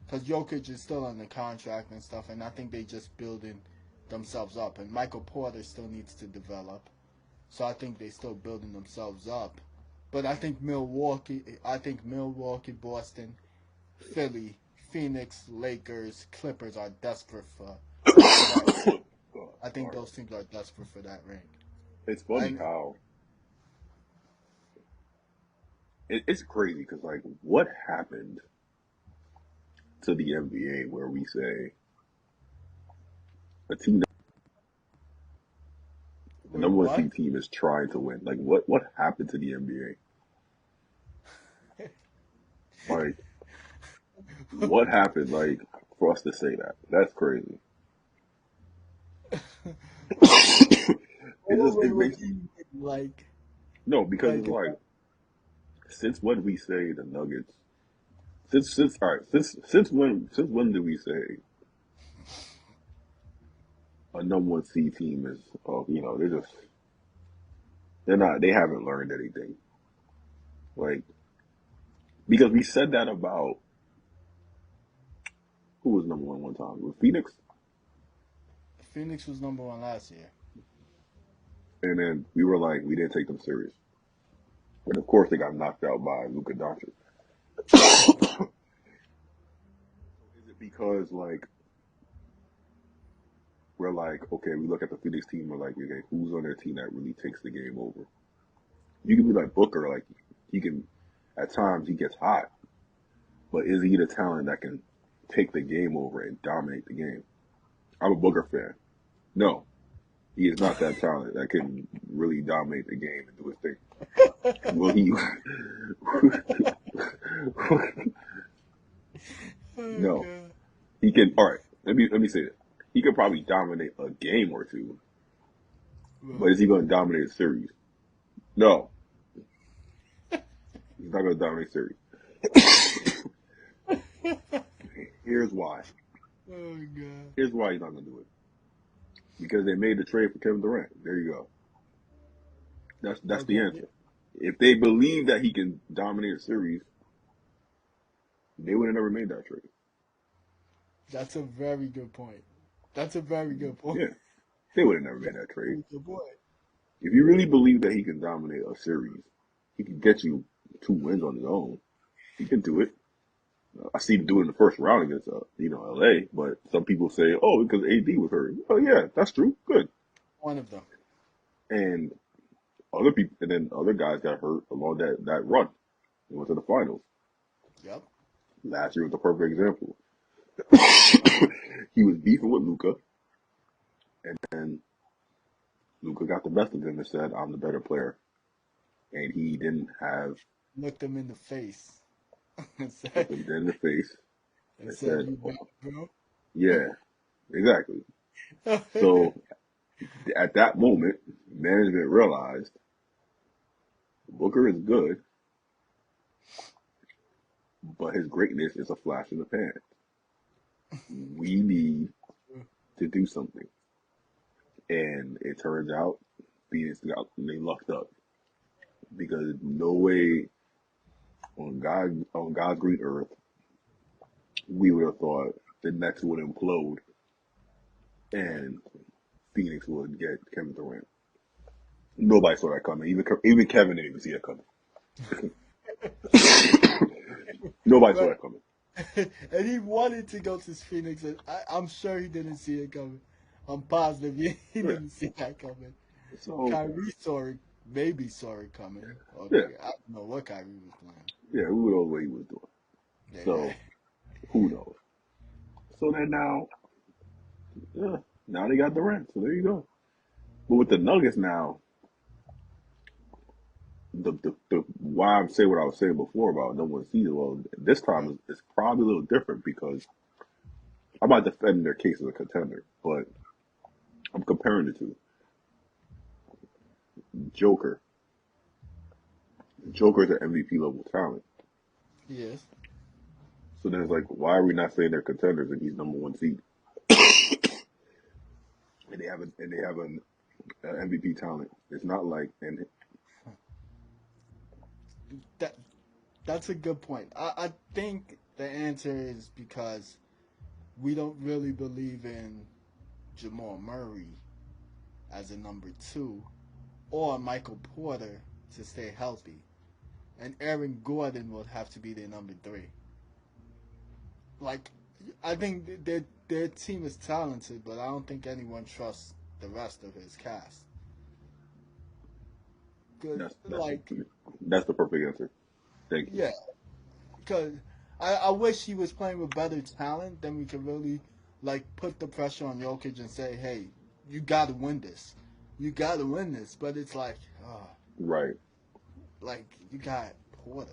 Cause Jokic is still under contract and stuff, and I think they just building themselves up. And Michael Porter still needs to develop. So I think they still building themselves up. But I think Milwaukee, Boston, Philly, Phoenix, Lakers, Clippers are desperate for that. oh, I think sorry. those teams are desperate for that ring. It's funny And how it's crazy because like what happened to the NBA where we say a team, the wait, number one what? seed team is trying to win. Like what happened to the NBA? Like what happened? Like for us to say that? That's crazy. It just Wait, it what makes do you mean? no because it's Like, like since when we say the Nuggets? Since all right since when did we say a number one seed team is they haven't learned anything like because we said that about who was number one time with Phoenix Phoenix was number one last year. and then we were like we didn't take them serious and of course they got knocked out by Luka Doncic. Is it because like we're like okay we look at the Phoenix team we're like okay who's on their team that really takes the game over? You can be like Booker like he can at times he gets hot but is he the talent that can take the game over and dominate the game? I'm a Booker fan. No, he is not that talented that can really dominate the game and do his thing. Will he? Oh No, god. he can. All right, let me say this. He could probably dominate a game or two, but Right. is he going to dominate a series? No, he's not going to dominate a series. Here's why. Oh god. Here's why he's not going to do it. Because they made the trade for Kevin Durant. There you go. That's the Okay. answer. If they believe that he can dominate a series, they would have never made that trade. That's a very good point. That's a very good point. Yeah, they would have never made That's that a trade. very good point. If you really believe that he can dominate a series, he can get you 2 wins on his own. He can do it. I see him do it in the first round against LA. But some people say, oh, because AD was hurt. Oh yeah, that's true. Good. One of them. And other people, and then other guys got hurt along that run. They went to the finals. Yep. Last year was the perfect example. He was beefing with Luca, and then Luca got the best of him and said, "I'm the better player." And he didn't have Looked him in the face and looked him dead in the face and said, "You oh, bad, "Yeah, exactly." bro." So at that moment, management realized Booker is good, but his greatness is a flash in the pan. We need to do something, and it turns out Phoenix they lucked up. because no way on God's green earth we would have thought the Nets would implode Right. and Phoenix would get Kevin Durant. Nobody saw that coming. Even Kevin didn't even see that coming. Nobody saw Right. that coming. And he wanted to go to Phoenix, and I'm sure he didn't see it coming. I'm positive he Right. didn't see that coming. So Kyrie saw it, maybe saw it coming, or yeah, maybe I don't know what Kyrie was playing. yeah, who knows what he was doing? Yeah, So who knows? So then yeah, now they got Durant. So there you go. But with the Nuggets now, the why I'm saying what I was saying before about no one sees it. Well, this right. time it's probably a little different because I'm not defending their case as a contender, but I'm comparing the two. Joker, Joker is an MVP level talent. Yes, So then it's like, why are we not saying they're contenders and he's number one seed? And they have an MVP talent. It's not like and that that's a good point. I think the answer is because we don't really believe in Jamal Murray as a number two or Michael Porter to stay healthy, and Aaron Gordon would have to be their number three. Like, I think their team is talented, but I don't think anyone trusts the rest of his cast. Cause that's that's like, that's the perfect answer. Thank you. yeah, because I wish he was playing with better talent. Then we could really like put the pressure on Jokic and say, hey, you got to win this. You got to win this. But it's Right. like you got Porter.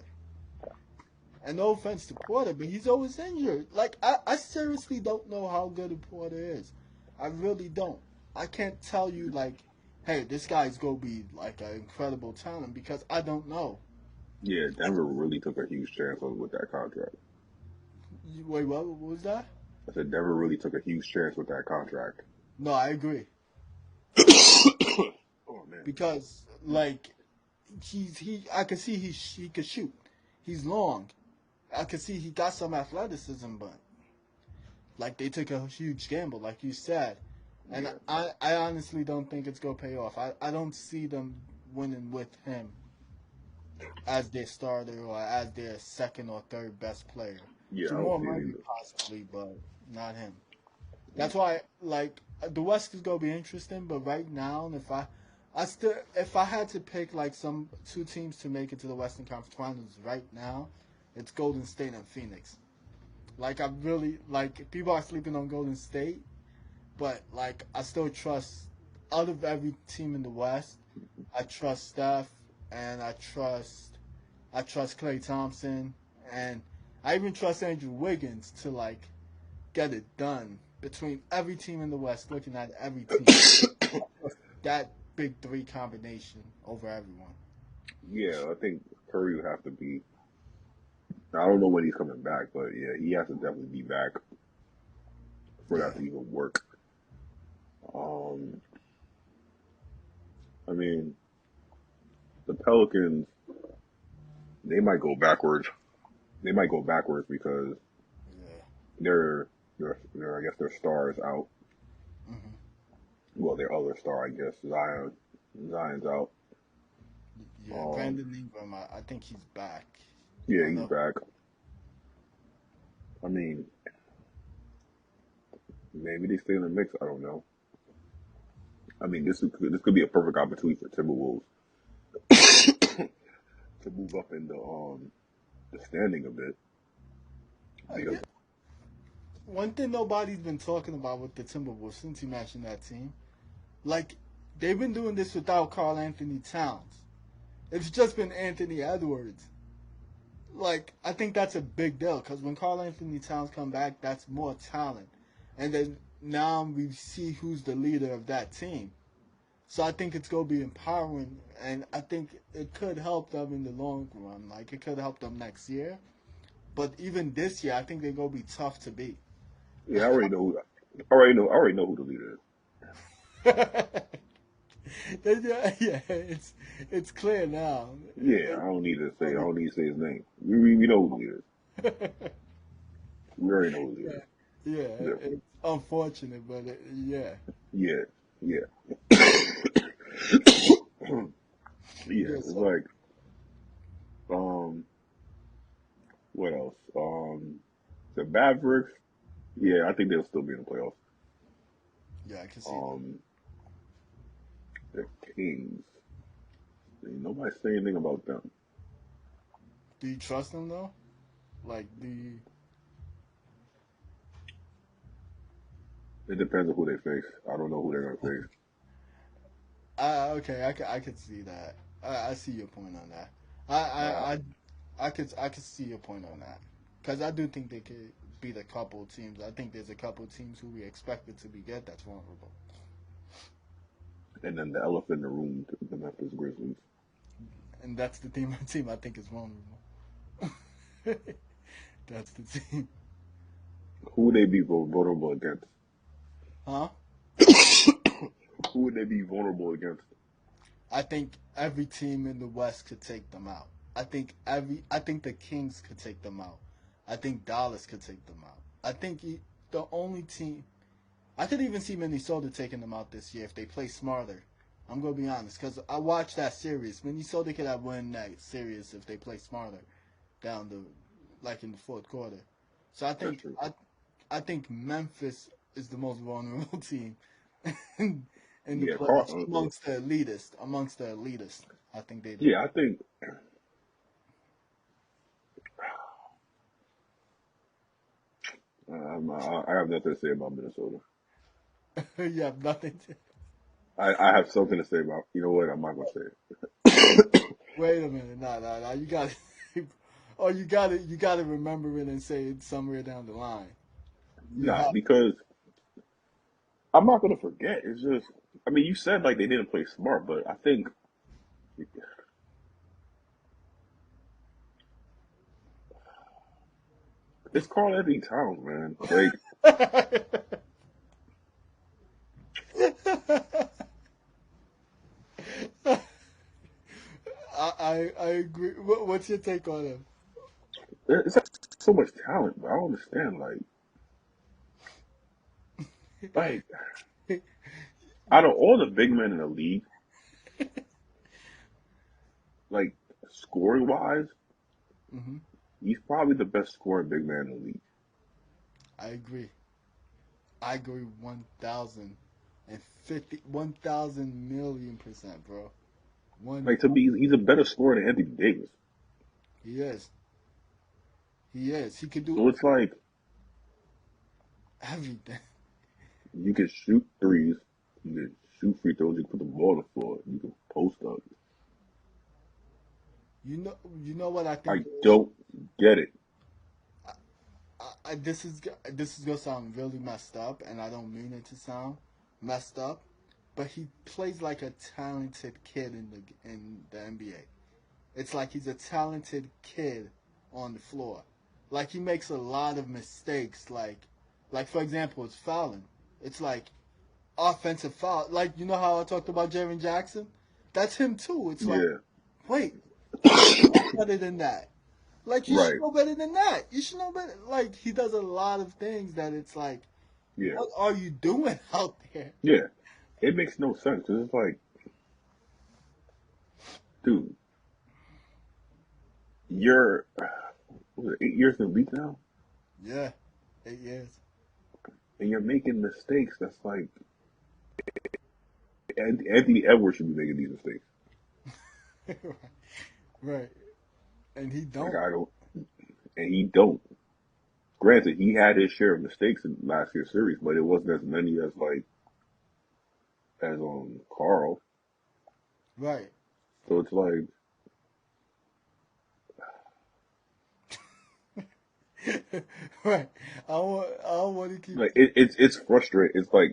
And no offense to Porter, but he's always injured. Like I seriously don't know how good Porter is. I really don't. I can't tell you like, hey, this guy's gonna be like an incredible talent because I don't know. Yeah, Denver really took a huge chance with that contract. Wait, what was that? I said Denver really took a huge chance with that contract. No, I agree Oh man. because like I can see he could shoot. He's long. I can see he got some athleticism, but like they took a huge gamble, like you said. And Yeah. I honestly don't think it's gonna pay off. I don't see them winning with him as their starter or as their second or third best player. Yeah, I don't Jamal see it Murray either. possibly, but not him. That's why like the West is gonna be interesting, but right now if I had to pick like some two teams to make it to the Western Conference Finals right now, it's Golden State and Phoenix. Like I really like people are sleeping on Golden State, but like I still trust out of every team in the West, I trust Steph and I trust Klay Thompson and I even trust Andrew Wiggins to like get it done between every team in the West. Looking at every team, that big three combination over everyone. Yeah, I think Curry would have to be. I don't know when he's coming back, but yeah, he has to definitely be back for that Yeah, to even work. Um, I mean, the Pelicans, they might go backwards. They might go backwards because yeah, their I guess their star is out. hmm Well, their other star, I guess, Zion's out. yeah. Um, Brandon Ingram, I think he's back. I yeah, don't he's know. back. I mean, maybe they stay in the mix. I don't know. I mean, this could be a perfect opportunity for Timberwolves to move up in the standing a bit because Yeah, one thing nobody's been talking about with the Timberwolves since you mentioned that team, like they've been doing this without Carl Anthony Towns. It's just been Anthony Edwards. Like I think that's a big deal because when Carl Anthony Towns come back, that's more talent, and then now we see who's the leader of that team. So I think it's gonna be empowering, and I think it could help them in the long run. Like it could help them next year, but even this year, I think they're gonna be tough to beat. yeah, I already know who the leader is. Yeah, it's clear now. Yeah, I don't need to say. I don't need to say his name. We know who he is. We already know who he Yeah, is. yeah, Yeah, it's unfortunate, but yeah, yeah, yeah. Yeah, yeah. it's So like um, what else? The Mavericks. Yeah, I think they'll still be in the playoffs. yeah, I can see that. Um, the Kings. Ain't nobody say anything about them. Do you trust them though? Like, do you? It depends on who they face. I don't know who they're gonna face. Okay, I could see that. I see your point on that. I Uh, I I I could see your point on that because I do think they could beat a couple teams. I think there's a couple teams who we expected to be good that's vulnerable, and then the elephant in the room, the Memphis Grizzlies. and that's the team I think is vulnerable. That's the team, Who would they be vulnerable against? huh? Who would they be vulnerable against? I think every team in the West could take them out. I think the Kings could take them out. I think Dallas could take them out. The only team I could even see Minnesota taking them out this year if they play smarter. I'm gonna be honest because I watched that series. Minnesota could have won that series if they play smarter down the like in the fourth quarter. So That's true. I think Memphis is the most vulnerable team in the Yeah, playoffs amongst the elitists. I think they do. yeah, I think I have nothing to say about Minnesota. You have nothing to. I have something to say about. You know what? I'm not gonna say it. Wait a minute, nah. You got to. Oh, you got to remember it and say it somewhere down the line. You Nah, have. because I'm not gonna forget. It's just, I mean, you said like they didn't play smart, but I think it's Carl Anthony Towns, man. Like, I agree. What's your take on him? it's so much talent, but I don't understand. Like out of all the big men in the league, like scoring wise, Hmm. he's probably the best scoring big man in the league. I agree. I agree 1,050, 1,000,000,000%, bro. One, Like to me, he's a better scorer than Anthony Davis. he is. He is. He could do So it's like everything. you can shoot threes, you can shoot free throws, you can put the ball on the floor, you can post up. You know what I think I it is? don't get it. This is gonna sound really messed up, and I don't mean it to sound messed up, but he plays like a talented kid in the NBA. It's like he's a talented kid on the floor. Like he makes a lot of mistakes. Like for example, it's fouling. It's like offensive foul. Like you know how I talked about Jaren Jackson? That's him too. It's like, Yeah, wait, you should know better than that. Like you should right. know better than that. You should know better. Like he does a lot of things that it's like, Yeah, what are you doing out there? yeah. It makes no sense. 'Cause it's like, dude, you're what is it, 8 years in the league now, Yeah, 8 years. and you're making mistakes. That's like Anthony Edwards should be making these mistakes. Right, right. And he Like don't. I don't, and he don't. Granted, he had his share of mistakes in last year's series, but it wasn't as many as like as on Carl. Right. So it's Right. I don't want to keep. like it's frustrating. It's like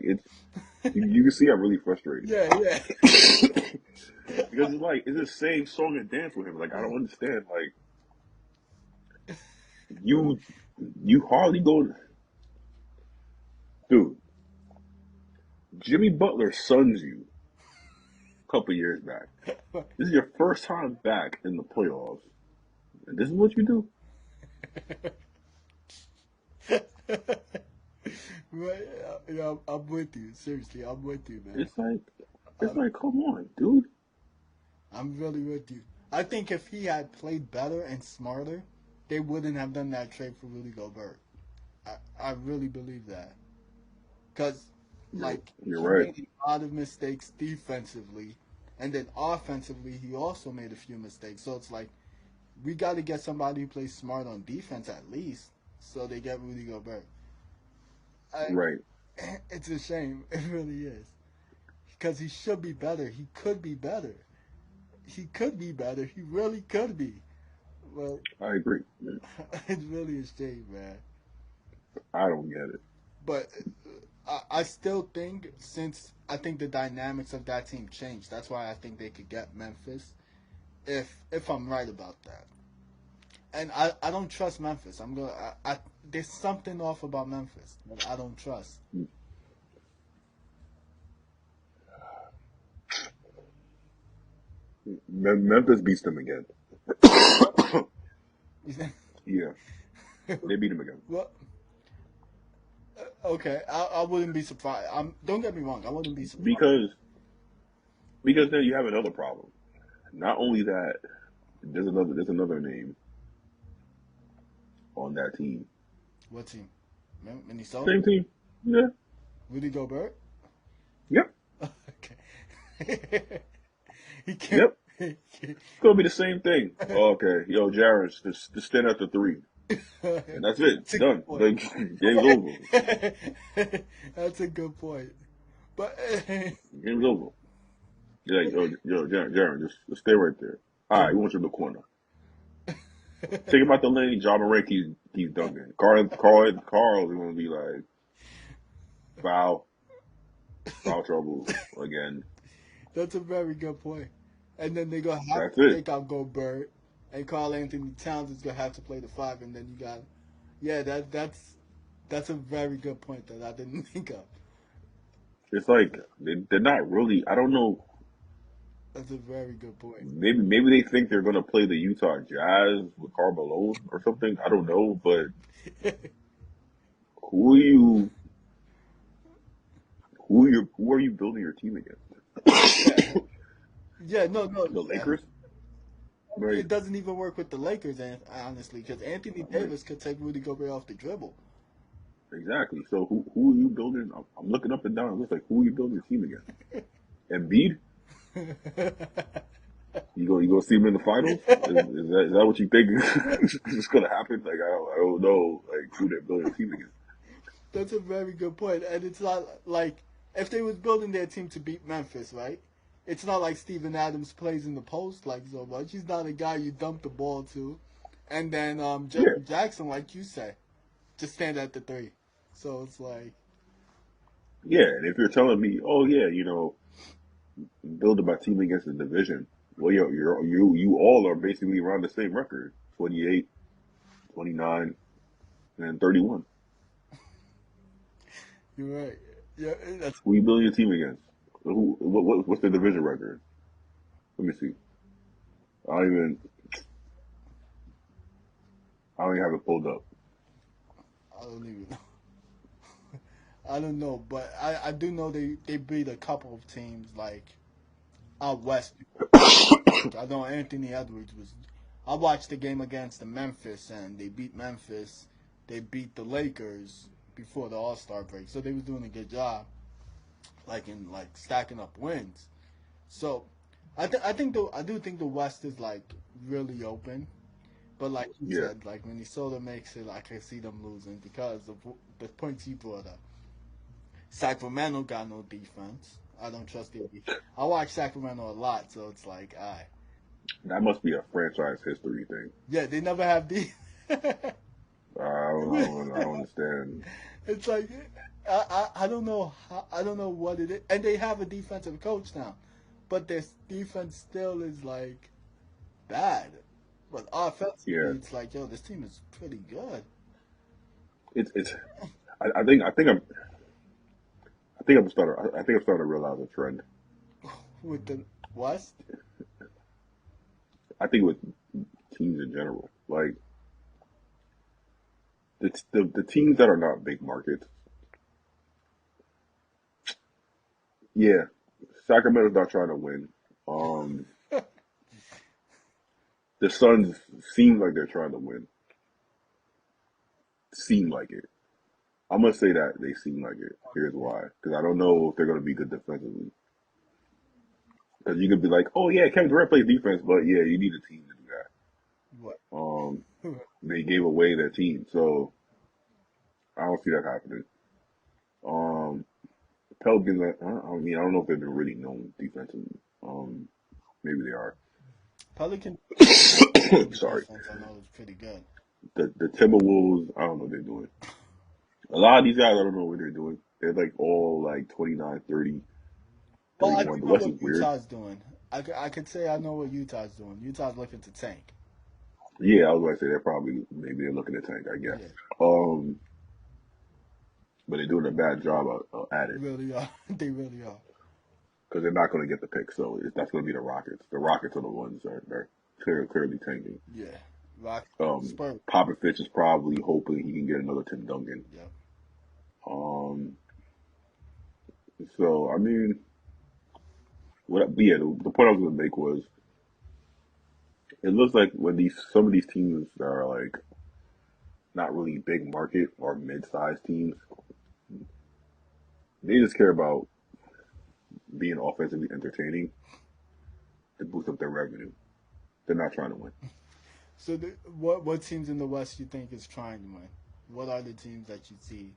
you can see I'm really frustrated Yeah, yeah. because it's like it's the same song and dance with him. Like I don't understand. Like you you hardly go, dude. Jimmy Butler suns you. couple years back. This is your first time back in the playoffs, and this is what you do. Right? Yeah, I'm with you. Seriously, I'm with you, man. It's like, it's I'm, like, come on, dude. I'm really with you. I think if he had played better and smarter, they wouldn't have done that trade for Rudy Gobert. I really believe that. Because, You're like, you're he right. made a lot of mistakes defensively. And then offensively, he also made a few mistakes. So it's like, we got to get somebody who plays smart on defense at least. So they get Rudy Gobert. I, Right. it's a shame. It really is. Because he should be better. He could be better. He could be better. He really could be. Well, I agree. it's really a shame, man. I don't get it. But I still think, since I think the dynamics of that team changed, that's why I think they could get Memphis. If I'm right about that, and I don't trust Memphis. There's something off about Memphis that I don't trust. Memphis beats them again. Yeah, they beat them again Well, okay, I wouldn't be surprised. Don't get me wrong, I wouldn't be surprised. because then you have another problem. Not only that, there's another name on that team. What team? Minnesota? Same team. Yeah. Rudy Gobert? Yep. Okay. he can't. Yep. It's gonna be the same thing. Oh, okay, yo, Jarrett, just stand at the three, and that's it. That's a Done. good point. Like, game's over. That's a good point. But Game's over. Yeah, yo, Jarrett, just stay right there. All right, we want you in the corner. Take him out the lane. John Morant, he's dunking. Carl is gonna be like foul, foul trouble again. that's a very good point. And then they're gonna have That's to it. take out Gobert, and Carl Anthony Towns is gonna have to play the five, and then you got, yeah, that's a very good point that I didn't think of. It's like they're not really. I don't know. That's a very good point. Maybe they think they're gonna play the Utah Jazz with Karl Malone or something. I don't know, but who are you? Who are you building your team Yeah, against? yeah, no, The yeah. Lakers, right? It doesn't even work with the Lakers, honestly, because Anthony Right. Davis could take Rudy Gobert off the dribble. Exactly. So who are you building? I'm looking up and down. It looks like who are you building your team against? Embiid? You go see him in the finals? Is that what you think is gonna happen? Like I don't know like who they're building a team against. That's a very good point, and it's not like if they was building their team to beat Memphis, right? It's not like Steven Adams plays in the post like so much. He's not a guy you dump the ball to, and then Yeah, Jeffrey Jackson, like you say, just stand at the three. So it's like, yeah. And if you're telling me, oh yeah, building my team against the division, well, you all are basically around the same record: 28, 29, and 31. you're right. Yeah, that's Who you building your team against? What's the division record? Let me see. I don't even I don't even have it pulled up. I don't even know. I don't know, but I do know they beat a couple of teams like out west. I know Anthony Edwards was. I watched the game against the Memphis, and they beat Memphis. They beat the Lakers before the All Star break, so they was doing a good job, like in like stacking up wins. So, I do think the West is like really open, but like you Yeah, said, like Minnesota makes it, I can see them losing because of the points you brought up. Sacramento got no defense. I don't trust their defense. I watch Sacramento a lot, so it's like, I that must be a franchise history thing. yeah, they never have the. I don't understand. It's like I don't know I don't know what it is, and they have a defensive coach now, but their defense still is like bad. But offensively, Yeah, it's like, yo, this team is pretty good. it's. I think I'm starting to realize a trend. With the West? I think with teams in general, like the teams that are not big markets, yeah, Sacramento's not trying to win. Um, the Suns seem like they're trying to win. Seem like it. I'm gonna say that they seem like it. Here's why: because I don't know if they're gonna be good defensively. Because you could be like, oh yeah, Kevin Durant plays defense, but yeah, you need a team to do What? that. They gave away their team, so I don't see that happening. Um, Pelicans, I mean, I don't know if they've been really known defensively. Maybe they are. Pelican Sorry. defense, I know, is pretty good. The Timberwolves, I don't know what they're doing. A lot of these guys, I don't know what they're doing. They're like all like 29, 30, Well, I do 31. The know West what is weird. Utah's doing. I could say I know what Utah's doing. Utah's looking to tank. Yeah, I was going to say they're probably, maybe they're looking to tank, I guess. Yeah, Um, but they're doing a bad job at it really are. They really are. because they're not going to get the pick. So that's going to be the Rockets. The Rockets are the ones that are clearly tanking. Yeah. Rock Um, Spurs. Popovich is probably hoping he can get another Tim Duncan. Yep. Um, so I mean, but yeah, the point I was going to make was it looks like when these some of these teams that are like not really big market or mid-sized teams, they just care about being offensively entertaining to boost up their revenue. They're not trying to win. So what teams in the West you think is trying to win? What are the teams that you see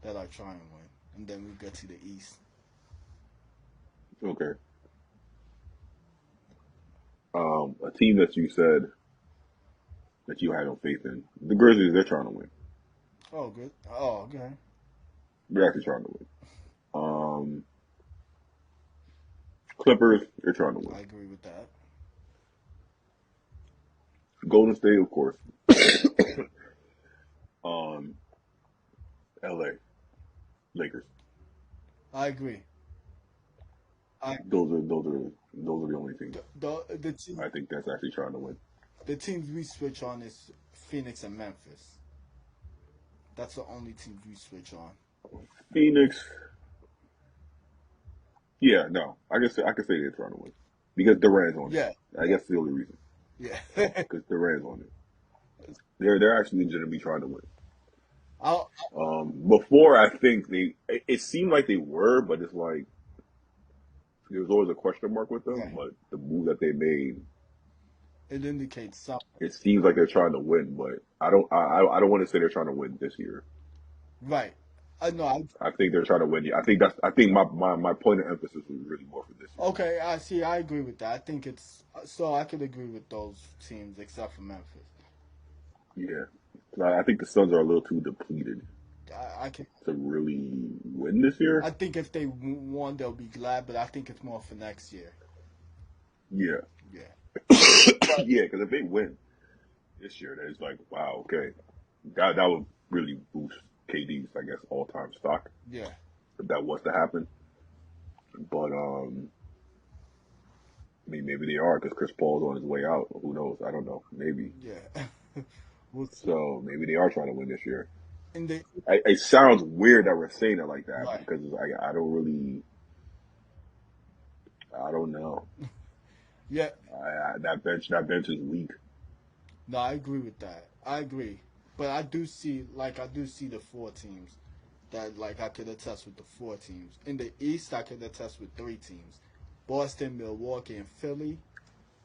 that are trying to win? And then we get to the East. Okay. A team that you said that you had no faith in, the Grizzlies, they're trying to win. Oh, good. Oh, okay. They're actually trying to win. Clippers, they're trying to win. I agree with that. Golden State, of course. um, LA, Lakers. I agree. I Those are the only teams the team, I think that's actually trying to win. the teams we switch on is Phoenix and Memphis. That's the only teams we switch on. Phoenix, yeah, no, I can say they're trying to win because Durant's on it. Yeah, I yeah, guess the only reason yeah. because Durant's on it. They're actually legitimately trying to win. I'll, Before I think it seemed like they were, but it's like there was always a question mark with them. right. But the move that they made, It indicates something. it seems like they're trying to win. But I don't want to say they're trying to win this year. Right. I know. I I think they're trying to win. I think my point of emphasis was really more for this year. Okay. I see. I agree with that. I think it's so. I could agree with those teams except for Memphis. Yeah, I think the Suns are a little too depleted I can. to really win this year. I think if they won, they'll be glad. But I think it's more for next year. Yeah, Yeah. yeah, because if they win this year, then it's like, wow, okay, that would really boost KD's, I guess, all time stock Yeah. if that was to happen. But I mean, maybe they are because Chris Paul's on his way out. Who knows? I don't know. Maybe. Yeah. We'll see. So maybe they are trying to win this year. And they It sounds weird that we're saying it like that right. because I don't really, I don't know. Yeah. That bench is weak. No, I agree with that. I agree. But I do see the four teams that like I could attest with the four teams. In the East, I could attest with three teams: Boston, Milwaukee, and Philly.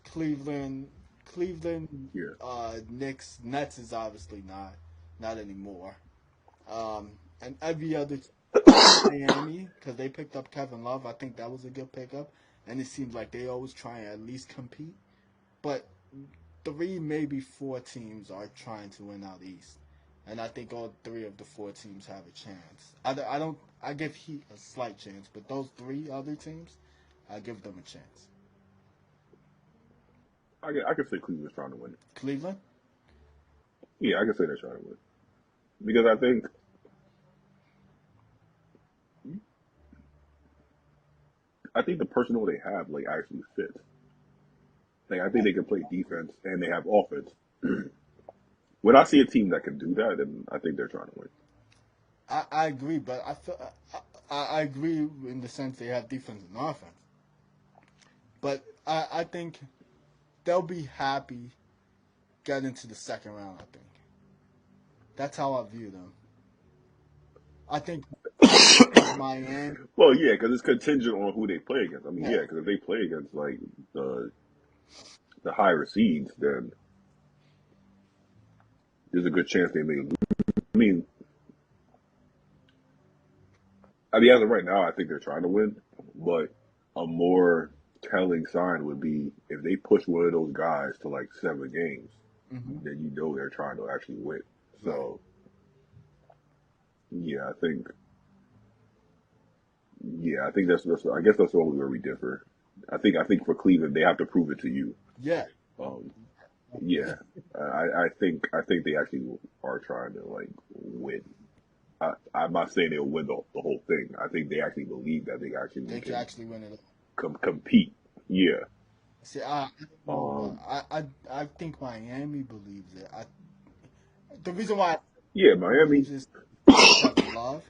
Cleveland, Cleveland, Yeah, Knicks, Nets is obviously not anymore. And every other Miami because they picked up Kevin Love. I think that was a good pickup, and it seems like they always try and at least compete. But three, maybe four teams are trying to win out East, and I think all three of the four teams have a chance. I don't. I give Heat a slight chance, but those three other teams, I give them a chance. I can say Cleveland's trying to win it. Cleveland, Yeah, I can say they're trying to win because I think I think the personnel they have like actually fits. Like I think they can play defense and they have offense. When I see a team that can do that, then I think they're trying to win. I agree, but I feel I agree in the sense they have defense and offense. But I think they'll be happy getting to the second round. I think that's how I view them. I think Miami. Well, yeah, because it's contingent on who they play against. I mean, Yeah, yeah, because if they play against like the the higher seeds, then there's a good chance they may lose. I mean, as of right now, I think they're trying to win, but a more telling sign would be if they push one of those guys to like 7 games, hmm then you know they're trying to actually win. right. So yeah, I think that's I guess that's the only where we differ. I think for Cleveland they have to prove it to you. Yeah, Um, yeah, I think they actually are trying to like win. I'm not saying they'll win the whole thing. I think they actually believe that they actually they can can actually win it. compete. Yeah. See, I don't know. Um. I think Miami believes it. The reason why I Yeah. Miami. believes is Kevin Love.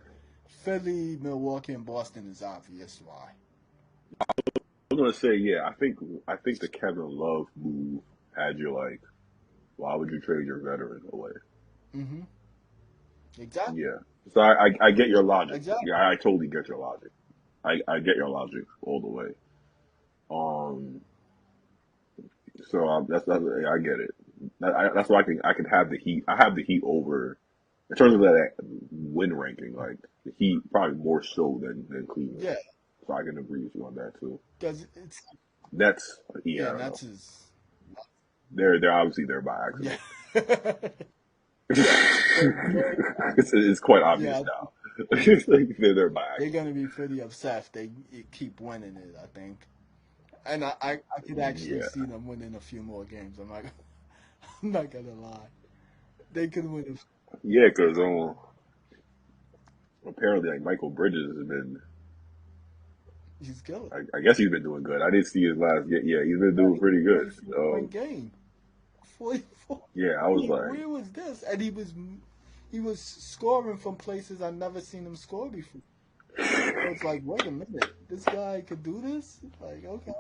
Philly, Milwaukee, and Boston is obvious why. I'm gonna say yeah. I think the Kevin Love move had you like, why would you trade your veteran away? Mm-hmm. Exactly. Yeah. So I get your logic. Exactly. Yeah, I totally get your logic. I get your logic all the way. Um. So that's I get it. That's why I can have the Heat. I have the Heat over in terms of that win ranking. Like the Heat probably more so than Cleveland. Yeah, So I can agree with you on that too. because it's Nets. Yeah, yeah, I and don't know. that's his. They're obviously there by Yeah. accident. So, It's quite obvious yeah, now. It's like they're there by they're accident. gonna be pretty upset if they keep winning it. I think, and I could actually Yeah, see them winning a few more games. I'm not gonna lie. They could win. yeah, because apparently like Michael Bridges has been. He's killing. I guess he's been doing good. I didn't see his last. Yeah, he's been Yeah, doing he pretty good. 44-point game. 44. Yeah, I was Like, like, where was this? And he was scoring from places I've never seen him score before. So it's like, wait a minute, this guy could do this? Like, okay,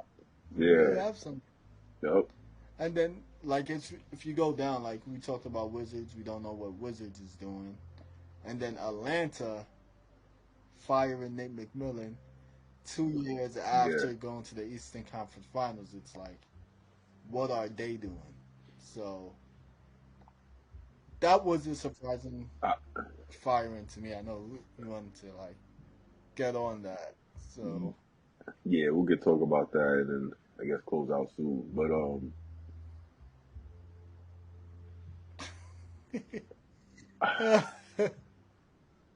maybe they yeah, have some. yep, And then, like, if you go down, like we talked about Wizards, we don't know what Wizards is doing. And then Atlanta firing Nick McMillan 2 years yeah. after going to the Eastern Conference Finals. It's like, what are they doing? So that was a surprising I, firing to me. I know we wanted to like get on that. So yeah, we'll get talk about that and then I guess close out soon. But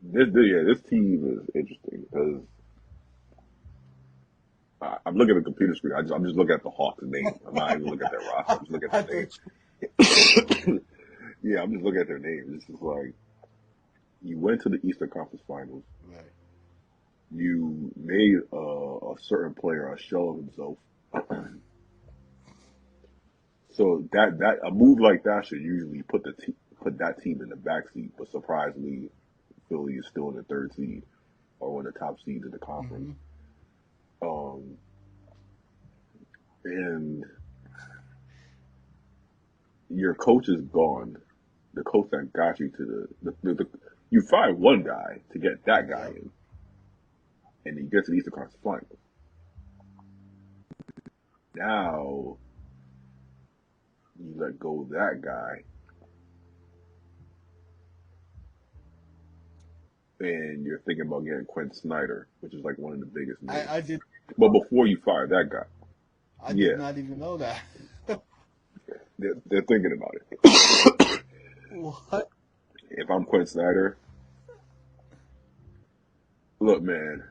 this team is interesting because I'm looking at the computer screen. I'm just looking at the Hawks' name. I'm not even looking at their roster. I'm just looking I at their thought name. Yeah, I'm just looking at their names. It's just like you went to the Eastern Conference Finals. you right. You made a certain player a shell of himself. So that a move like that should usually put that team in the backseat. But surprisingly, Philly is still in the third seed or one of the top seeds in the conference. Mm-hmm. Um, and your coach is gone. The coach that got you to the you fired one guy to get that guy Yep. in, and you get to the Eastern Conference Finals. Now you let go of that guy, and you're thinking about getting Quinn Snyder, which is like one of the biggest names. I did But before you fire that guy, I did yeah, not even know that. they're thinking about it. What? If I'm Quinn Snyder, look, man,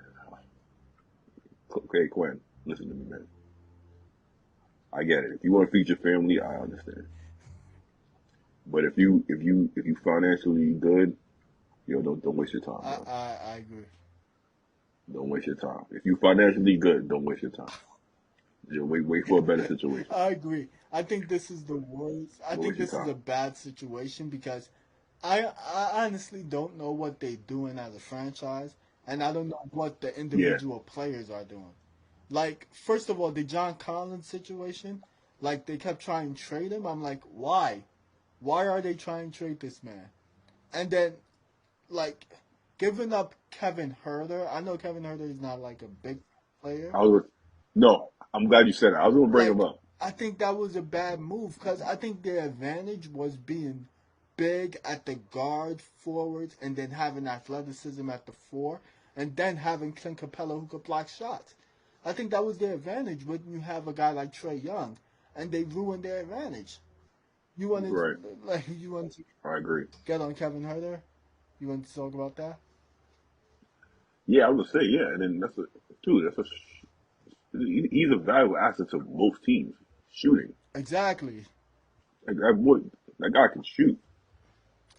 okay, Quinn, listen to me, man. I get it. If you want to feed your family, I understand. But if you financially good, don't waste your time, I bro. I, I agree. Don't waste your time. If you financially good, don't waste your time. Just wait for a better situation. I agree. I think this is the worst. I Don't think waste your this is time. a bad situation because I honestly don't know what they're doing as a franchise, and I don't know what the Yeah, individual players are doing. Like, first of all, the John Collins situation, like they kept trying to trade him. I'm like, why? Why are they trying to trade this man? And then, like, giving up Kevin Herter. I know Kevin Herter is not like a big player. I was. No, I'm glad you said that. I was gonna bring him Like, up. I think that was a bad move because I think their advantage was being big at the guard forwards and then having athleticism at the four and then having Clint Capella who could block shots. I think that was their advantage when you have a guy like Trey Young and they ruined their advantage. You wanted Right. you wanted to I agree. get on Kevin Herter? You wanted to talk about that? Yeah, I was gonna say yeah, and then that's a dude. He's a valuable asset to most teams. Shooting. Exactly. That guy can shoot.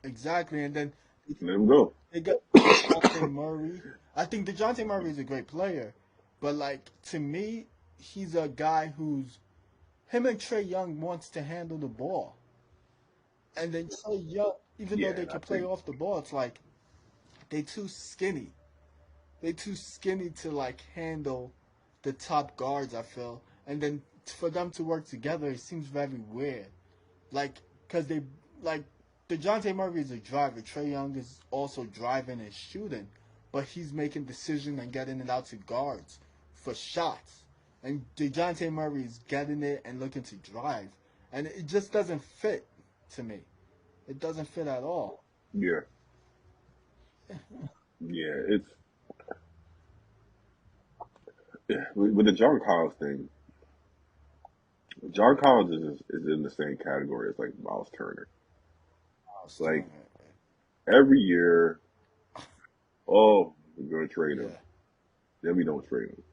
Exactly. And then Let him go. they got DeJounte Murray. I think DeJounte Murray is a great player, but like to me, he's a guy who's him and Trey Young wants to handle the ball, and then Trey Young, even though Yeah, they and I can play think off the ball, it's like they too skinny. They too skinny to like handle the top guards. I feel, and then for them to work together, it seems very weird. Like, cause they like DeJounte Murray is a driver. Trey Young is also driving and shooting, but he's making decisions and getting it out to guards for shots. And DeJounte Murray is getting it and looking to drive, and it just doesn't fit to me. It doesn't fit at all. yeah, yeah. It's with the John Collins thing. John Collins is in the same category as like Miles Turner. Miles Like Turner. every year, oh, we're gonna trade him. Yeah. Then we don't trade him.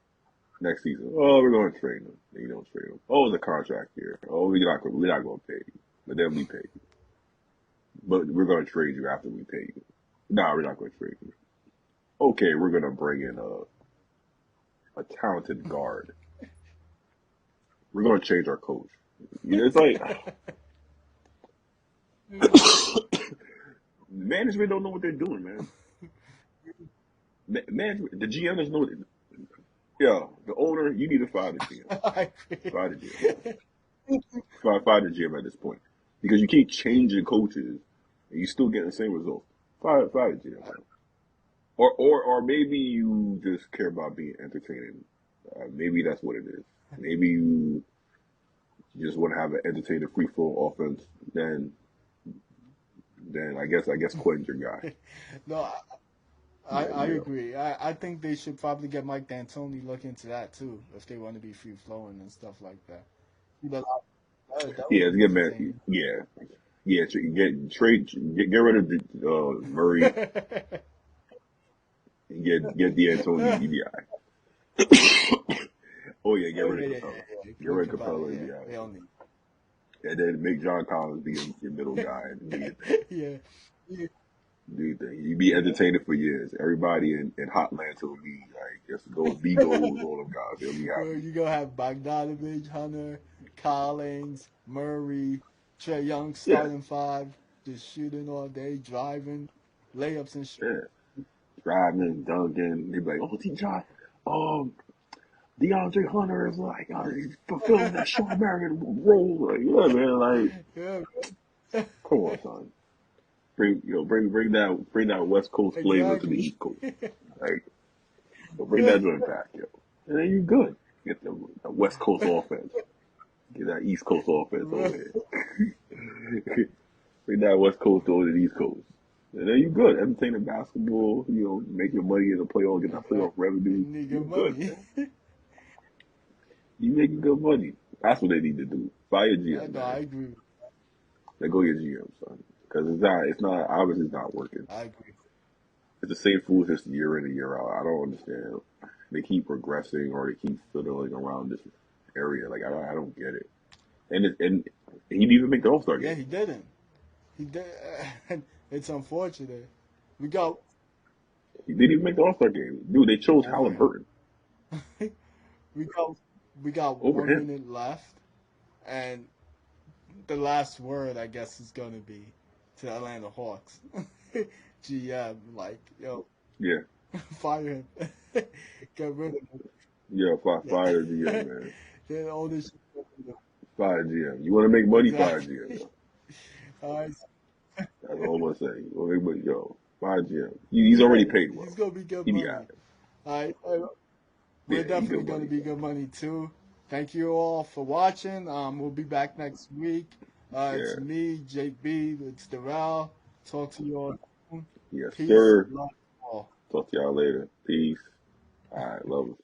Next season, oh, we're gonna trade him. Then you don't trade him. Oh, it's a contract year. Oh, we're not gonna pay you, but then we pay you. But we're gonna trade you after we pay you. No, we're not gonna trade you. Okay, we're gonna bring in a talented guard. We're gonna change our coach. You know, it's like management don't know what they're doing, man. Management, the GM doesn't know. Yeah, the owner, you need to fire the GM. I agree. Fire the GM. Fire the GM at this point because you keep changing coaches and you still getting the same results. Fire the GM, man. Or maybe you just care about being entertaining. Maybe that's what it is. Maybe you just want to have an entertaining free flow offense. Then I guess Quinn's your guy. No, I, But I yeah, agree. I think they should probably get Mike D'Antoni look into that too if they want to be free flowing and stuff like that. But that would yeah, be get man, entertaining. yeah, yeah. Get rid of Murray and get D'Antoni EBI. Oh yeah, get Oh rid yeah, of yeah, yeah, Capella. yeah. Get Clint rid of Capella, Capella yeah. EBI. They don't need. And then make John Collins be your middle guy and do your thing. Yeah. Yeah. Do your thing. You be entertaining for years. Everybody in Hotland will be like, just those Beagles, all them guys. They'll be Bro, happy. you gonna have Bogdanovich, Hunter, Collins, Murray, Trey Young Yeah, starting five, just shooting all day, driving, layups and shit. yeah. Driving, dunking. They be like, oh, T.J. Um, DeAndre Hunter is like, he's fulfilling that Sean Marion role. Like, yeah, man. Like, Yeah, come on, son. Bring that West Coast flavor to the exactly. East Coast. Like, bring that joint back, yo. And then you good. Get the West Coast offense. Get that East Coast offense over Bro, here. Bring that West Coast over to the East Coast. And then you good. Entertaining basketball, make your money in the playoff, get that playoff exactly. revenue. Nigga You good, money. man. You making good money. That's what they need to do. Fire I GM, know, man. I agree. Let go your GM, son. Because obviously it's not working. I agree. It's the same foolishness year in and year out. I don't understand. They keep regressing or they keep fiddling around this area. Like, I don't get it. And he didn't even make the All Star Yeah, game. he didn't. He did. It's unfortunate. We got He didn't even make the All-Star game. Dude, they chose over him. Halliburton we got we got over one him. minute left, and the last word I guess is gonna be to the Atlanta Hawks. GM, like, yo, Yeah. fire him. Get rid of him. Yeah, fire the Yeah. GM, man. Get all this shit. Fire GM. You want to make money? Fire GM, Exactly. yo. All right. That's all I'm going to say. You want to make money? Yo, fire GM. He's already paid He's well. gonna be good He be all money. right. All right. Yeah, We're he definitely good going to money, be bro. good money too. Thank you all for watching. We'll be back next week. It's Yeah. me, JB. It's Darrell. Talk to you all soon. Yes, Peace. sir. Love you all. Talk to y'all later. Peace. All right. Love you.